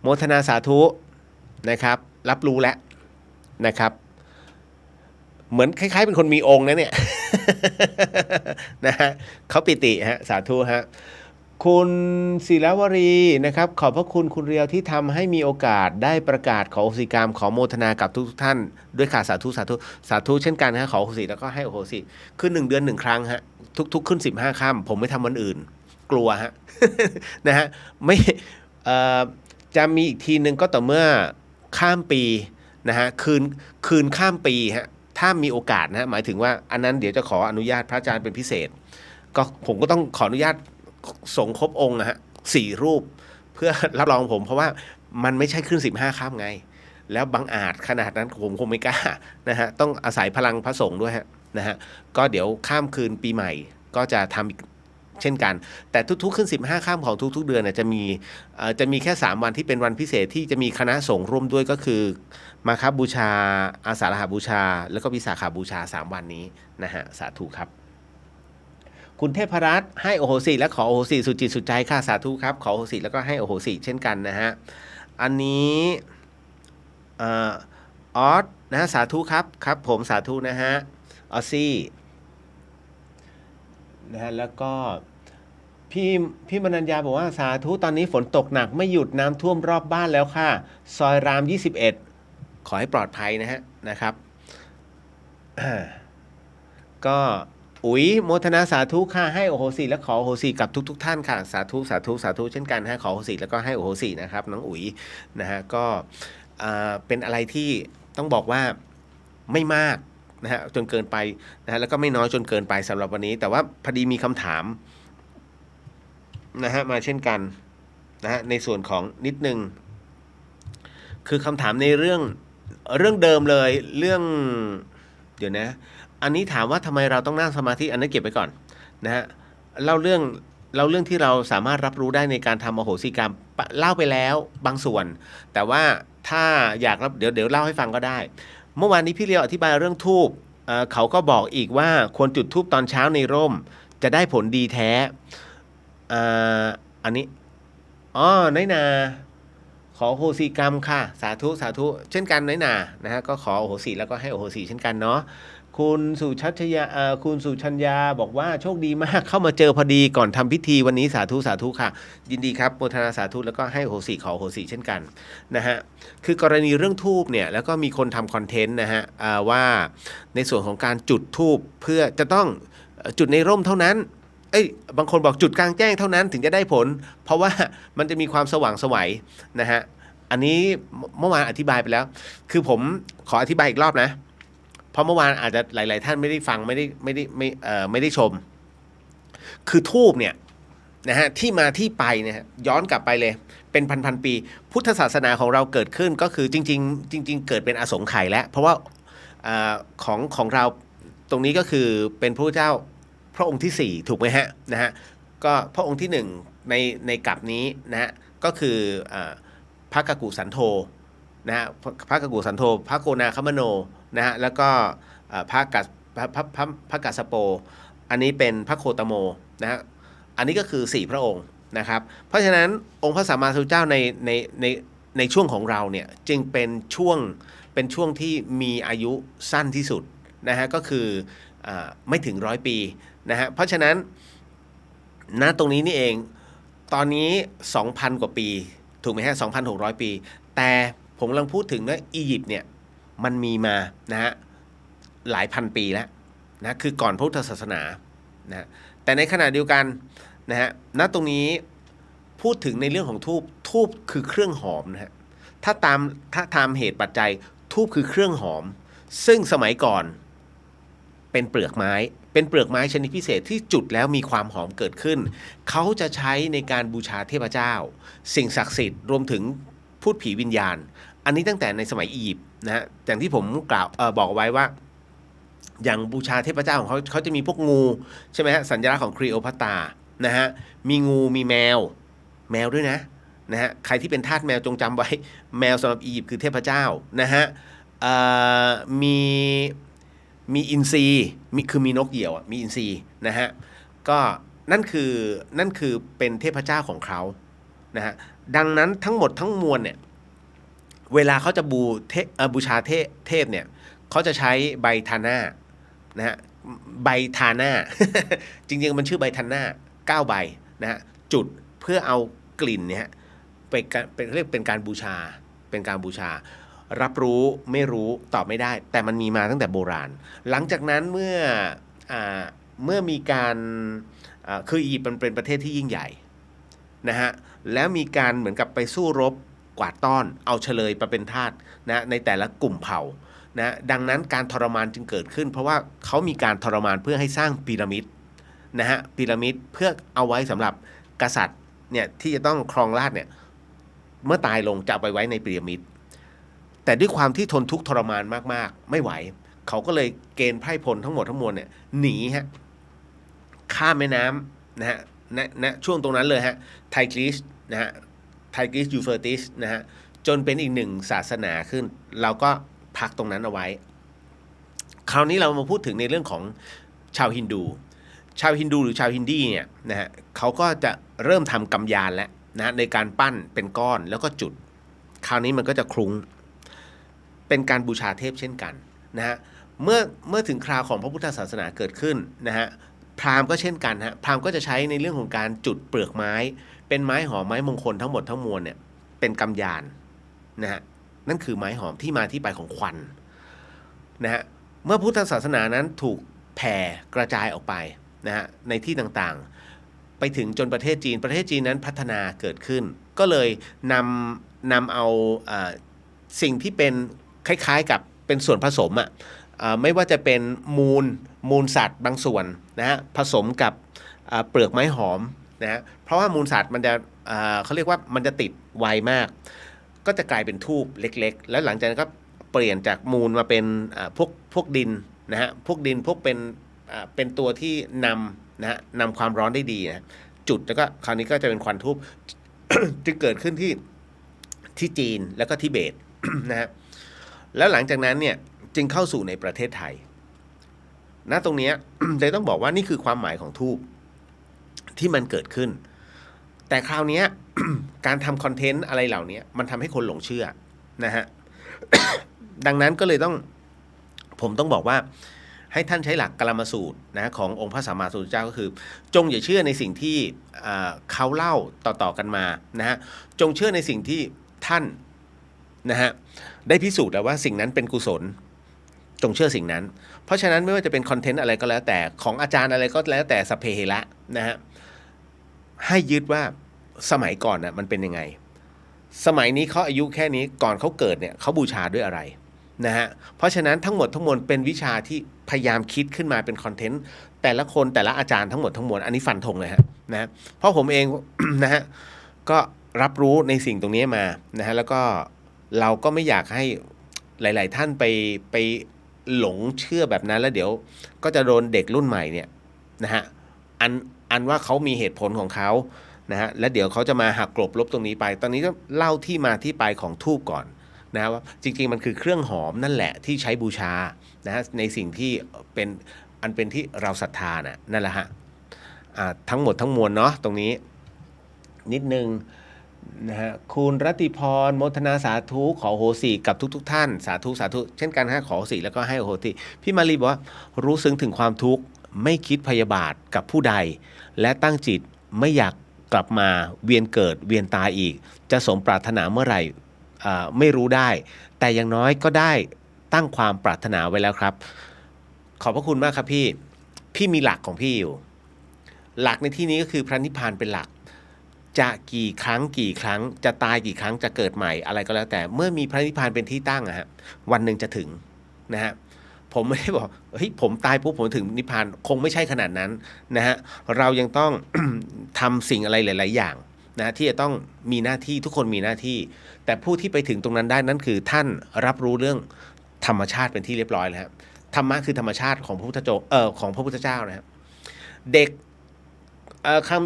โมทนาสาธุนะครับรับรู้แล้วนะครับเหมือนคล้ายๆเป็นคนมีองค์นะเนี่ย นะฮะเขาปิติฮะสาธุฮะคุณศิลาวรีนะครับขอบพระคุณคุณเรียวที่ทำให้มีโอกาสได้ประกาศขอโหสิกรรมขอโมทนากับทุกท่านด้วยค่ะสาธุเช่นกันฮะขอโหสิแล้วก็ให้โหสิขึ้น1 เดือน 1 ครั้งฮะทุกขึ้น15 ค่ำผมไม่ทำวันอื่นกลัวฮะ นะฮะไม่จะมีอีกทีนึงก็ต่อเมื่อข้ามปีนะฮะคืนข้ามปีฮะถ้ามีโอกาสนะฮะหมายถึงว่าอันนั้นเดี๋ยวจะขออนุญาตพระอาจารย์เป็นพิเศษก็ผมก็ต้องขออนุญาตสงฆ์ครบองค์นะฮะ4 รูปเพื่อรับรองผมเพราะว่ามันไม่ใช่ขึ้น15 ค่ำไงแล้วบังอาจขนาดนั้นผมคงไม่กล้านะฮะต้องอาศัยพลังพระสงฆ์ด้วยฮะนะฮะก็เดี๋ยวข้ามคืนปีใหม่ก็จะทำเช่นกันแต่ทุกๆขึ้น15 ค่ำของทุกๆเดือนเนี่ยจะมีแค่3 วันที่เป็นวันพิเศษที่จะมีคณะสงฆ์ร่วมด้วยก็คือมาฆบูชาอาสาฬหบูชาแล้วก็วิสาขบูชา3 วันนี้นะฮะสาธุครับคุณเทพรัตน์ให้โอโหสิและขอโอโหสิสุดจิตสุดใจค่ะสาธุครับขอโอโหสิแล้วก็ให้โอโหสิเช่นกันนะฮะอันนี้ออสนะฮะสาธุครับผมสาธุนะฮะออซี่นะฮะแล้วก็พี่มนัญญาบอกว่าสาธุตอนนี้ฝนตกหนักไม่หยุดน้ำท่วมรอบบ้านแล้วค่ะซอยราม21 ขอให้ปลอดภัยนะครับ ก็อุ๋ยโมทนาสาธุค่ะให้โอโหสิและขอโอโหสิกับทุกท่านค่ะสาธุสาธุสาธุเช่นกันขอโอโหสิแล้วก็ให้โอโหสินะครับน้องอุ๋ยนะฮะก็เป็นอะไรที่ต้องบอกว่าไม่มากนะฮะจนเกินไปนะฮะแล้วก็ไม่น้อยจนเกินไปสำหรับวันนี้แต่ว่าพอดีมีคำถามนะฮะมาเช่นกันนะฮะในส่วนของนิดนึงคือคำถามในเรื่องเดิมเลยเรื่องเดี๋ยวนะอันนี้ถามว่าทำไมเราต้องนั่งสมาธิอันนั้นเก็บไปก่อนนะฮะเล่าเรื่องที่เราสามารถรับรู้ได้ในการทำอโหสิกรรมเล่าไปแล้วบางส่วนแต่ว่าถ้าอยากรับเดี๋ยวเล่าให้ฟังก็ได้เมื่อวานนี้พี่เลียวอธิบายเรื่องธูปเขาก็บอกอีกว่าควรจุดธูปตอนเช้าในร่มจะได้ผลดีแท้อันนี้น้อยนาขอโหสิกรรมค่ะสาธุสาธุเช่นกันน้อยนานะฮะก็ขอโอโหสิแล้วก็ให้โอโหสิเช่นกันเนาะคุณสุชัญญาบอกว่าโชคดีมากเข้ามาเจอพอดีก่อนทำพิธีวันนี้สาธุสาธุค่ะยินดีครับโมทนาสาธุแล้วก็ให้โอโหสิขอโอโหสิเช่นกันนะฮะคือกรณีเรื่องธูปเนี่ยแล้วก็มีคนทำคอนเทนต์นะฮะว่าในส่วนของการจุดธูปเพื่อจะต้องจุดในร่มเท่านั้นบางคนบอกจุดกลางแจ้งเท่านั้นถึงจะได้ผลเพราะว่ามันจะมีความสว่างไสวนะฮะอันนี้เมื่อวานอธิบายไปแล้วคือผมขออธิบายอีกรอบนะเพราะเมื่อวานอาจจะหลายๆท่านไม่ได้ฟังไม่ได้ชมคือธูปเนี่ยนะฮะที่มาที่ไปเนี่ยย้อนกลับไปเลยเป็นพันปีพุทธศาสนาของเราเกิดขึ้นก็คือจริงเกิดเป็นอสงไขยแล้วเพราะว่าของเราตรงนี้ก็คือเป็นพระเจ้าพระองค์ที่4ถูกไหมฮะนะฮะก็พระองค์ที่1ในกลับนี้นะฮะก็คือพระกกุสันโธนะฮะพระกกุสันโธพระโกนาคมโนนะฮะแล้วก็พระกัสสโปอันนี้เป็นพระโคตโมนะฮะอันนี้ก็คือ4พระองค์นะครับเพราะฉะนั้นองค์พระสัมมาสัมพุทธเจ้าในช่วงของเราเนี่ยจึงเป็นช่วงที่มีอายุสั้นที่สุดนะฮะก็คือไม่ถึง100 ปีนะฮะเพราะฉะนั้นณตรงนี้นี่เองตอนนี้ 2,000 กว่าปีถูกไหมฮะ 2,600 ปีแต่ผมกำลังพูดถึงว่าอียิปต์เนี่ยมันมีมานะฮะหลายพันปีแล้วนะคือก่อนพุทธศาสนานะแต่ในขณะเดียวกันนะฮะณตรงนี้พูดถึงในเรื่องของทูบคือเครื่องหอมนะฮะถ้าตามเหตุปัจจัยทูบคือเครื่องหอมซึ่งสมัยก่อนเป็นเปลือกไม้ชนิดพิเศษที่จุดแล้วมีความหอมเกิดขึ้นเขาจะใช้ในการบูชาเทพเจ้าสิ่งศักดิ์สิทธิ์รวมถึงพูดผีวิญญาณอันนี้ตั้งแต่ในสมัยอียิปต์นะฮะอย่างที่ผมกล่าวบอกไว้ว่าอย่างบูชาเทพเจ้าของเขาจะมีพวกงูใช่ไหมฮะสัญลักษณ์ของคลีโอพัตรานะฮะมีงูมีแมวด้วยนะฮะใครที่เป็นทาสแมวจงจำไว้แมวสำหรับอียิปต์คือเทพเจ้านะฮะมีอินทรีคือมีนกเหยี่ยวมีอินทรีนะฮะก็นั่นคือเป็นเทพเจ้าของเขานะฮะดังนั้นทั้งหมดทั้งมวลเนี่ยเวลาเขาจะบูชาเทพเนี่ยเขาจะใช้ใบทาน่านะฮะใบทาน่า จริงๆมันชื่อใบทาน่า9 ใบนะฮะจุดเพื่อเอากลิ่นเนี่ยเรียกเป็นการบูชารับรู้ไม่รู้ตอบไม่ได้แต่มันมีมาตั้งแต่โบราณหลังจากนั้นเมื่อมีการคืออียิปต์มันเป็นประเทศที่ยิ่งใหญ่นะฮะแล้วมีการเหมือนกับไปสู้รบกวาดต้อนเอาเฉลยมาเป็นทาสนะในแต่ละกลุ่มเผ่านะดังนั้นการทรมานจึงเกิดขึ้นเพราะว่าเขามีการทรมานเพื่อให้สร้างพีระมิดนะฮะพีระมิดเพื่อเอาไว้สำหรับกษัตริย์เนี่ยที่จะต้องครองราชย์เนี่ยเมื่อตายลงจะเอาไปไว้ในพีระมิดแต่ด้วยความที่ทนทุกข์ทรมานมากๆไม่ไหวเขาก็เลยเกณฑ์ไพร่พลทั้งหมดทั้งมวลเนี่ยหนีฮะข้ามแม่น้ำนะฮะณช่วงตรงนั้นเลยฮะไทกรีสนะฮะไทกรีสยูเฟอร์ติสนะฮะจนเป็นอีกหนึ่งศาสนาขึ้นเราก็พักตรงนั้นเอาไว้คราวนี้เรามาพูดถึงในเรื่องของชาวฮินดูหรือชาวฮินดีเนี่ยนะฮะเขาก็จะเริ่มทำกำยานแล้วนะในการปั้นเป็นก้อนแล้วก็จุดคราวนี้มันก็จะคลุ้งเป็นการบูชาเทพเช่นกันนะฮะเมื่อถึงคราวของพระพุทธศาสนาเกิดขึ้นนะฮะพราหมณ์ก็เช่นกันฮะพราหมณ์ก็จะใช้ในเรื่องของการจุดเปลือกไม้เป็นไม้หอมไม้มงคลทั้งหมดทั้งมวลเนี่ยเป็นกำยานนะฮะ นั่นคือไม้หอมที่มาที่ไปของควันนะฮะเมื่อพุทธศาสนานั้นถูกแผ่กระจายออกไปนะฮะในที่ต่างๆไปถึงจนประเทศจีนนั้นพัฒนาเกิดขึ้นก็เลยนำเอาสิ่งที่เป็นคล้ายๆกับเป็นส่วนผสมไม่ว่าจะเป็นมูลสัตว์บางส่วนนะฮะผสมกับเปลือกไม้หอมนะฮะเพราะว่ามูลสัตว์มันจะเขาเรียกว่ามันจะติดไวมากก็จะกลายเป็นทูบเล็กๆแล้วหลังจากนั้นก็เปลี่ยนจากมูลมาเป็นพวกดินนะฮะพวกดินพวกเป็นตัวที่นำความร้อนได้ดีนะจุดแล้วก็คราวนี้ก็จะเป็นควันทูบ จึงเกิดขึ้นที่จีนแล้วก็ทิเบต นะฮะแล้วหลังจากนั้นเนี่ยจึงเข้าสู่ในประเทศไทยณตรงนี้ เลยต้องบอกว่านี่คือความหมายของทูบที่มันเกิดขึ้นแต่คราวนี้ การทำคอนเทนต์อะไรเหล่านี้มันทำให้คนหลงเชื่อนะฮะ ดังนั้นก็เลยผมต้องบอกว่าให้ท่านใช้หลักกลามสูตรนะขององค์พระสัมมาสัมพุทธเจ้าก็คือจงอย่าเชื่อในสิ่งที่เขาเล่าต่อกันมานะฮะจงเชื่อในสิ่งที่ท่านนะฮะได้พิสูจน์แล้วว่าสิ่งนั้นเป็นกุศลจงเชื่อสิ่งนั้นเพราะฉะนั้นไม่ว่าจะเป็นคอนเทนต์อะไรก็แล้วแต่ของอาจารย์อะไรก็แล้วแต่สัพเพเหระนะฮะให้ยึดว่าสมัยก่อนน่ะมันเป็นยังไงสมัยนี้เขาอายุแค่นี้ก่อนเขาเกิดเนี่ยเขาบูชาด้วยอะไรนะฮะเพราะฉะนั้นทั้งหมดทั้งมวลเป็นวิชาที่พยายามคิดขึ้นมาเป็นคอนเทนต์แต่ละคนแต่ละอาจารย์ทั้งหมดทั้งมวลอันนี้ฟันธงเลยฮะนะเพราะผมเอง นะฮะก็รับรู้ในสิ่งตรงนี้มานะฮะแล้วก็เราก็ไม่อยากให้หลายๆท่านไปหลงเชื่อแบบนั้นแล้วเดี๋ยวก็จะโดนเด็กรุ่นใหม่เนี่ยนะฮะอันว่าเขามีเหตุผลของเขานะฮะและเดี๋ยวเขาจะมาหักกลบลบตรงนี้ไปตอนนี้ก็เล่าที่มาที่ไปของธูปก่อนนะว่าจริงๆมันคือเครื่องหอมนั่นแหละที่ใช้บูชานะฮะในสิ่งที่เป็นที่เราศรัทธานั่นแหละฮะทั้งหมดทั้งมวลเนาะตรงนี้นิดนึงนะฮะคุณรัติพรโมทนาสาธุขอโหสิกับทุกท่านสาธุเช่นกันฮะขอโหสิแล้วก็ให้โหสิพี่มารีบอกว่ารู้ซึ้งถึงความทุกข์ไม่คิดพยาบาทกับผู้ใดและตั้งจิตไม่อยากกลับมาเวียนเกิดเวียนตายอีกจะสมปรารถนาเมื่อไหร่ไม่รู้ได้แต่อย่างน้อยก็ได้ตั้งความปรารถนาไว้แล้วครับขอบพระคุณมากครับพี่มีหลักของพี่อยู่หลักในที่นี้ก็คือพระนิพพานเป็นหลักจะกี่ครั้งจะตายกี่ครั้งจะเกิดใหม่อะไรก็แล้วแต่เมื่อมีพระนิพพานเป็นที่ตั้งฮะวันหนึ่งจะถึงนะฮะผมไม่ได้บอกเฮ้ยผมตายปุ๊บผมถึงนิพพานคงไม่ใช่ขนาดนั้นนะฮะเรายังต้อง ทำสิ่งอะไรหลายๆอย่างนะที่จะต้องมีหน้าที่ทุกคนมีหน้าที่แต่ผู้ที่ไปถึงตรงนั้นได้นั่นคือท่านรับรู้เรื่องธรรมชาติเป็นที่เรียบร้อยแล้วธรรมะคือธรรมชาติของพระพุทธเจ้าของพระพุทธเจ้านะครับเด็ก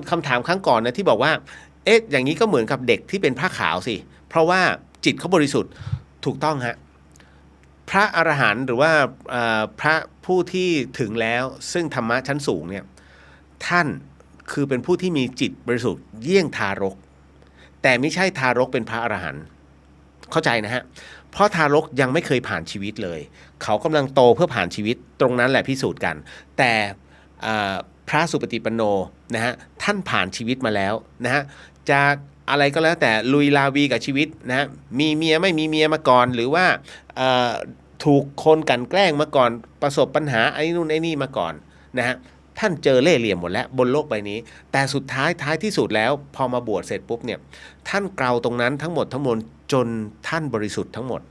คำถามครั้งก่อนนะที่บอกว่าเอ๊ะอย่างนี้ก็เหมือนกับเด็กที่เป็นผ้าขาวสิเพราะว่าจิตเขาบริสุทธิ์ถูกต้องฮะพระอรหันต์หรือว่าพระผู้ที่ถึงแล้วซึ่งธรรมะชั้นสูงเนี่ยท่านคือเป็นผู้ที่มีจิตบริสุทธิ์เยี่ยงทารกแต่ไม่ใช่ทารกเป็นพระอรหันต์เข้าใจนะฮะเพราะทารกยังไม่เคยผ่านชีวิตเลยเขากำลังโตเพื่อผ่านชีวิตตรงนั้นแหละพิสูจน์กันแต่พระสุปฏิปันโนนะฮะท่านผ่านชีวิตมาแล้วนะฮะจากอะไรก็แล้วแต่ลุยลาวีกับชีวิตนะฮะมีเมียไม่มีเมียมาก่อนหรือว่าถูกคนกลั่นแกล้งมาก่อนประสบปัญหาไอ้นู่นไอ้นี่มาก่อนนะฮะท่านเจอเล่ห์เหลี่ยมหมดแล้วบนโลกใบนี้แต่สุดท้ายที่สุดแล้วพอมาบวชเสร็จปุ๊บเนี่ยท่านเกลาตรงนั้นทั้งหมดทั้งมวลจนท่านบริสุทธิ์ทั้งหมด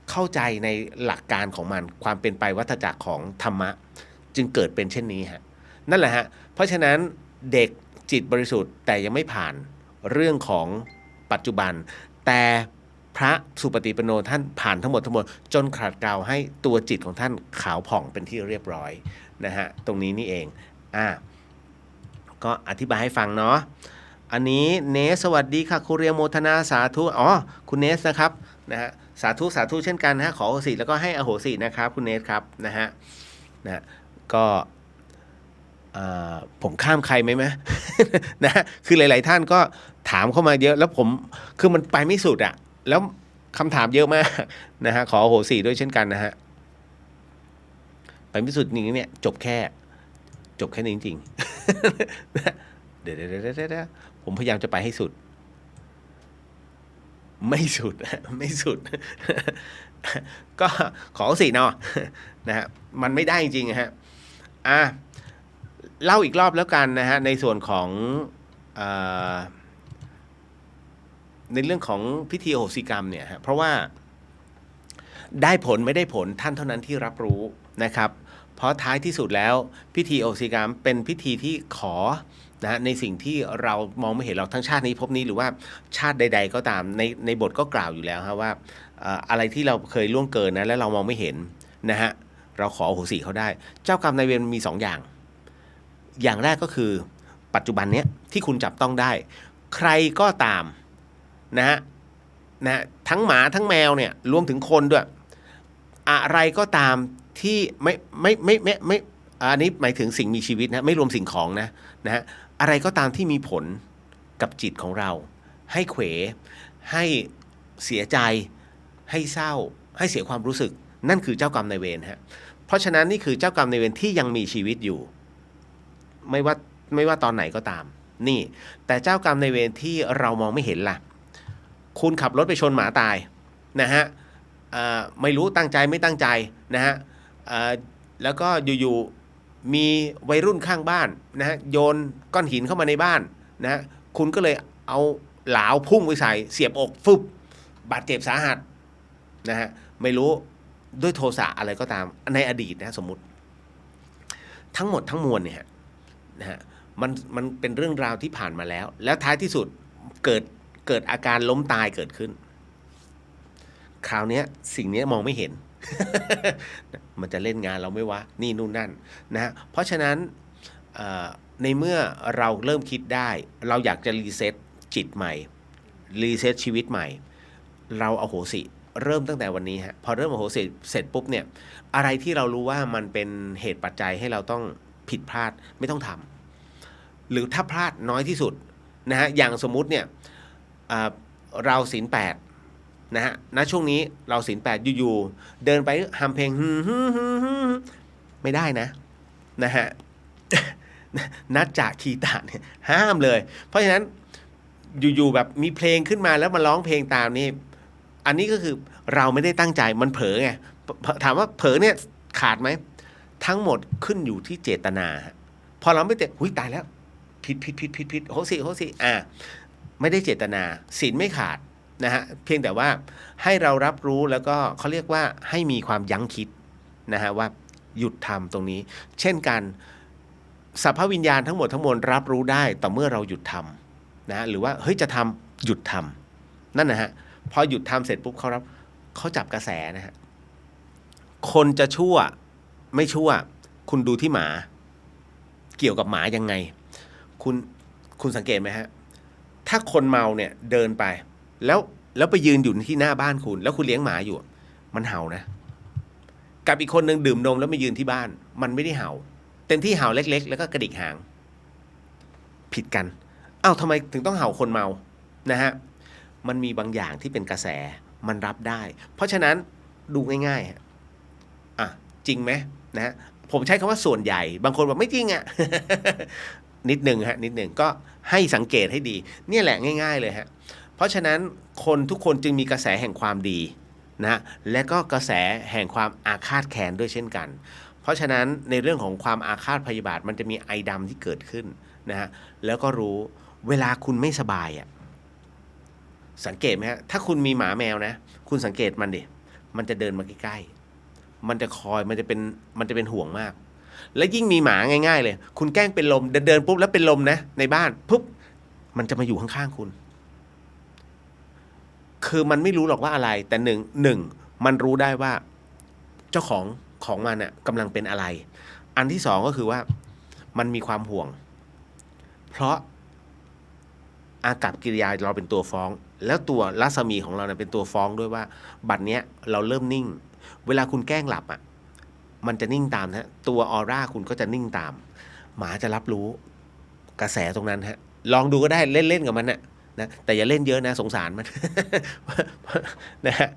เข้าใจในหลักการของมันความเป็นไปวัฏจักรของธรรมะจึงเกิดเป็นเช่นนี้ฮะนั่นแหละฮะเพราะฉะนั้นเด็กจิตบริสุทธิ์แต่ยังไม่ผ่านเรื่องของปัจจุบันแต่พระสุปฏิปันโนท่านผ่านทั้งหมดจนขัดเกลาให้ตัวจิตของท่านขาวผ่องเป็นที่เรียบร้อยนะฮะตรงนี้นี่เองก็อธิบายให้ฟังเนาะอันนี้เนสสวัสดีค่ะคุเรียโมทนาสาธุคุณเนสนะครับนะฮะสาธุเช่นกันนะฮะขอโหสิแล้วก็ให้อโหสินะครับคุณเนสครับนะฮะก็ผมข้ามใครไหม นะคือหลายๆท่านก็ถามเข้ามาเยอะแล้วผมคือมันไปไม่สุดอะแล้วคำถามเยอะมากนะฮะขออโหสิด้วยเช่นกันนะฮะไปไม่สุดนี้เนี่ยจบแค่นี้จริงๆ เดี๋ยวผมพยายามจะไปให้สุด ไม่สุด ไม่สุด ก็ขอสิเนาะ นะฮะมันไม่ได้จริงๆฮะเล่าอีกรอบแล้วกันนะฮะในส่วนของเออในเรื่องของพิธีอโหสิกรรมเนี่ยฮะเพราะว่าได้ผลไม่ได้ผลท่านเท่านั้นที่รับรู้นะครับเพราะท้ายที่สุดแล้วพิธีอโหสิกรรมเป็นพิธีที่ขอนะในสิ่งที่เรามองไม่เห็นเราทั้งชาตินี้ภพนี้หรือว่าชาติใดๆก็ตามในบทก็กล่าวอยู่แล้วครับว่าอะไรที่เราเคยล่วงเกินนะแล้วเรามองไม่เห็นนะฮะเราขออโหสิเขาได้เจ้ากรรมนายเวรมี2 อย่างอย่างแรกก็คือปัจจุบันเนี้ยที่คุณจับต้องได้ใครก็ตามนะฮะทั้งหมาทั้งแมวเนี่ยรวมถึงคนด้วยอะไรก็ตามที่ไม่อันนี้หมายถึงสิ่งมีชีวิตนะไม่รวมสิ่งของนะฮะอะไรก็ตามที่มีผลกับจิตของเราให้เขวให้เสียใจให้เศร้าให้เสียความรู้สึกนั่นคือเจ้ากรรมนายเวรฮะเพราะฉะนั้นนี่คือเจ้ากรรมนายเวรที่ยังมีชีวิตอยู่ไม่ว่าตอนไหนก็ตามนี่แต่เจ้ากรรมนายเวรที่เรามองไม่เห็นล่ะคุณขับรถไปชนหมาตายนะฮะไม่รู้ตั้งใจไม่ตั้งใจนะฮะแล้วก็อยู่ๆมีวัยรุ่นข้างบ้านนะฮะโยนก้อนหินเข้ามาในบ้านนะฮะคุณก็เลยเอาหลาวพุ่งไปใส่เสียบอกฟึบบาดเจ็บสาหัสนะฮะไม่รู้ด้วยโทสะอะไรก็ตามในอดีตนะสมมุติทั้งหมดทั้งมวลเนี่ยนะฮะมันเป็นเรื่องราวที่ผ่านมาแล้วท้ายที่สุดเกิดอาการล้มตายเกิดขึ้นคราวนี้สิ่งนี้มองไม่เห็น มันจะเล่นงานเราไม่วะนี่นู่นนั่นนะฮะเพราะฉะนั้นในเมื่อเราเริ่มคิดได้เราอยากจะรีเซ็ตจิตใหม่รีเซ็ตชีวิตใหม่เราอโหสิเริ่มตั้งแต่วันนี้ฮะพอเริ่มอโหสิเสร็จปุ๊บเนี่ยอะไรที่เรารู้ว่ามันเป็นเหตุปัจจัยให้เราต้องผิดพลาดไม่ต้องทำหรือถ้าพลาดน้อยที่สุดนะฮะอย่างสมมุติเนี่ยเราศีล 8นะฮะณช่วงนี้เราศีล 8อยู่ๆเดินไปฮัมเพลงไม่ได้นะฮะ นัดจากคีตาเนี่ยห้ามเลยเพราะฉะนั้นอยู่ๆแบบมีเพลงขึ้นมาแล้วมาร้องเพลงตามนี่อันนี้ก็คือเราไม่ได้ตั้งใจมันเผลอไงถามว่าเผลอเนี่ยขาดไหมทั้งหมดขึ้นอยู่ที่เจตนาพอเราไม่เจตหุยตายแล้วผิดโหสิไม่ได้เจตนาศีลไม่ขาดนะฮะเพียงแต่ว่าให้เรารับรู้แล้วก็เขาเรียกว่าให้มีความยั้งคิดนะฮะว่าหยุดทำตรงนี้เช่นกันสรรพวิญญาณทั้งหมดทั้งมวลรับรู้ได้ต่อเมื่อเราหยุดทำนะหรือว่าเฮ้ยจะทำหยุดทำนั่นนะฮะพอหยุดทำเสร็จปุ๊บเขาจับกระแสนะฮะคนจะชั่วไม่ชั่วคุณดูที่หมาเกี่ยวกับหมายังไงคุณสังเกตไหมฮะถ้าคนเมาเนี่ยเดินไปแล้วไปยืนอยู่ที่หน้าบ้านคุณแล้วคุณเลี้ยงหมาอยู่มันเห่านะกับอีกคนนึงดื่มนมแล้วมายืนที่บ้านมันไม่ได้เห่าเต็มที่เห่าเล็กๆแล้วก็กระดิกหางผิดกันทำไมถึงต้องเห่าคนเมานะฮะมันมีบางอย่างที่เป็นกระแสมันรับได้เพราะฉะนั้นดูง่ายๆจริงไหมนะฮะผมใช้คำว่าส่วนใหญ่บางคนบอกไม่จริงนิดหนึ่งนิดหนึ่งก็ให้สังเกตให้ดีเนี่ยแหละง่ายๆเลยฮะเพราะฉะนั้นคนทุกคนจึงมีกระแสแห่งความดีนะและก็กระแสแห่งความอาฆาตแค้นด้วยเช่นกันเพราะฉะนั้นในเรื่องของความอาฆาตพยาบาทมันจะมีไอดำที่เกิดขึ้นนะฮะแล้วก็รู้เวลาคุณไม่สบายสังเกตไหมฮะถ้าคุณมีหมาแมวนะคุณสังเกตมันดิมันจะเดินมาใกล้ๆมันจะคอยมันจะเป็นห่วงมากและยิ่งมีหมาง่ายๆเลยคุณแกล้งเป็นลมเดินปุ๊บแล้วเป็นลมนะในบ้านปุ๊บมันจะมาอยู่ข้างๆคุณคือมันไม่รู้หรอกว่าอะไรแต่หนึ่งมันรู้ได้ว่าเจ้าของมันกำลังเป็นอะไรอันที่สองก็คือว่ามันมีความห่วงเพราะอากัปกิริยาเราเป็นตัวฟ้องแล้วตัวรัศมีของเราเป็นตัวฟ้องด้วยว่าบัดเนี้ยเราเริ่มนิ่งเวลาคุณแกล้งหลับมันจะนิ่งตามนะตัวออร่าคุณก็จะนิ่งตามหมาจะรับรู้กระแสตรงนั้นฮะลองดูก็ได้เล่นกับมันนะแต่อย่าเล่นเยอะนะสงสารมัน นะฮะ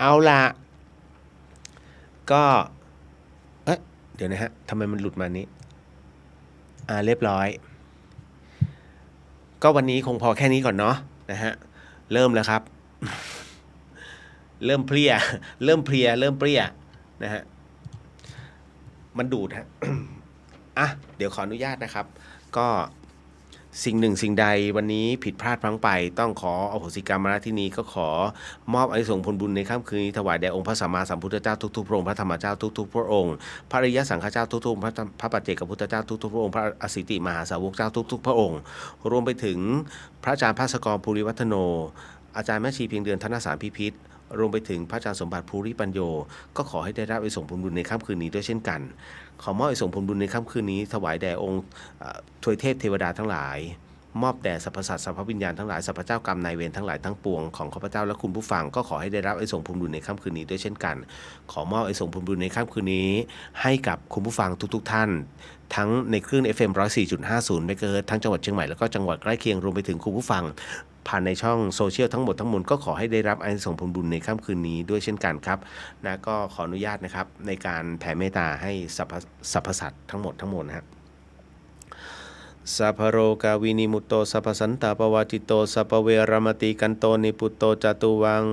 เอาละก็เดี๋ยวนะฮะทำไมมันหลุดมานี้เรียบร้อยก็วันนี้คงพอแค่นี้ก่อนเนาะนะฮะเริ่มแล้วครับ เริ่มเพลียเริ่มเพลียเริ่มเปรี้ยนะฮะมันดูดฮะ อ่ะเดี๋ยวขออนุญาตนะครับ ก็สิ่งหนึ่งสิ่งใดวันนี้ผิดพลาดพลั้งไปต้องขออโหสิกรรมมาณที่นี้ก็ขอมอบอานิสงส์ผลบุญในค่ำคืนนี้ถวายแด่องค์พระสัมมาสัมพุทธเจ้าทุกๆพระองค์พระธรรมเจ้าทุกๆพระองค์พระอริยสังฆเจ้าทุกๆองค์พระปัจเจกพุทธเจ้าทุกๆพระองค์พระอสิติมหาสาวกเจ้าทุกๆพระองค์รวมไปถึงพระอาจารย์ภาสกรภูริวัฒโนอาจารย์แม่ชีเพียงเดือนธนสารพิพิธรวมไปถึงพระอาจารย์สมบัติภูริปัญโยก็ขอให้ได้รับอานิสงส์ผลบุญในค่ำคืนนี้ด้วยเช่นกันขอมอบอานิสงส์ผลบุญในค่ำคืนนี้ถวายแด่องค์ทวยเทพเทวดาทั้งหลายมอบแด่สรรพสัตว์สรรพวิญญาณทั้งหลายสรรพเจ้ากรรมนายเวรทั้งหลายทั้งปวงของข้าพเจ้าและคุณผู้ฟังก็ขอให้ได้รับอานิสงส์ผลบุญในค่ำคืนนี้ด้วยเช่นกันขอมอบอานิสงส์ผลบุญในค่ำคืนนี้ให้กับคุณผู้ฟังทุกๆท่านทั้งในคลื่น FM 104.50 เมกะเฮิรตซ์ทั้งจังหวัดเชียงใหม่แล้วก็จังหวัดใกล้เคียงรวมไปถึงคุณผู้ฟังผ่านในช่องโซเชียลทั้งหมดทั้งมวลก็ขอให้ได้รับอานิสงส์ผลบุญในค่ำคืนนี้ด้วยเช่นกันครับนะก็ขออนุญาตนะครับในการแผ่เมตตาให้สรรพสัตว์ทั้งหมดทั้งมวลนะครับสัพพโรกาวินิมุตโตสัพพสันตาปวาจิตโตสัพพเวรมติกันโตนิปุตโตจตุวัง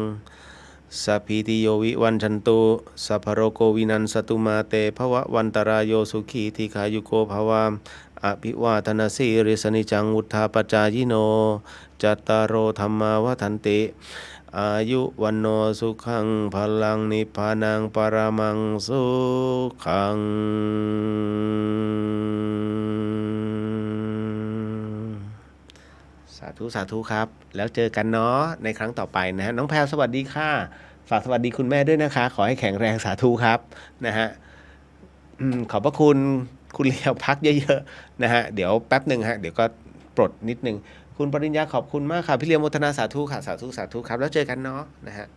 สัพพิติโยวิวันชันตุสัพพโรโกวินันสตุมาเตภวะวันตรายโยสุขีทีขายุโกภวามอภิวาทนาสีริสนิจังวุธาปจายโนจัตตารโอธรรมาวทันติอายุวันโนสุขังพลังนิพพานังปรมังสุขังสาธุสาธุครับแล้วเจอกันเนาะในครั้งต่อไปนะฮะน้องแพรสวัสดีค่ะฝากสวัสดีคุณแม่ด้วยนะคะขอให้แข็งแรงสาธุครับนะฮะขอบพระคุณคุณเลียวพักเยอะๆนะฮะเดี๋ยวแป๊บหนึ่งฮะเดี๋ยวก็ปลดนิดนึงคุณปริญญาขอบคุณมากค่ะพี่เลียวโมทนาสาธุค่ะสาธุสาธุครับแล้วเจอกันเนาะนะฮะ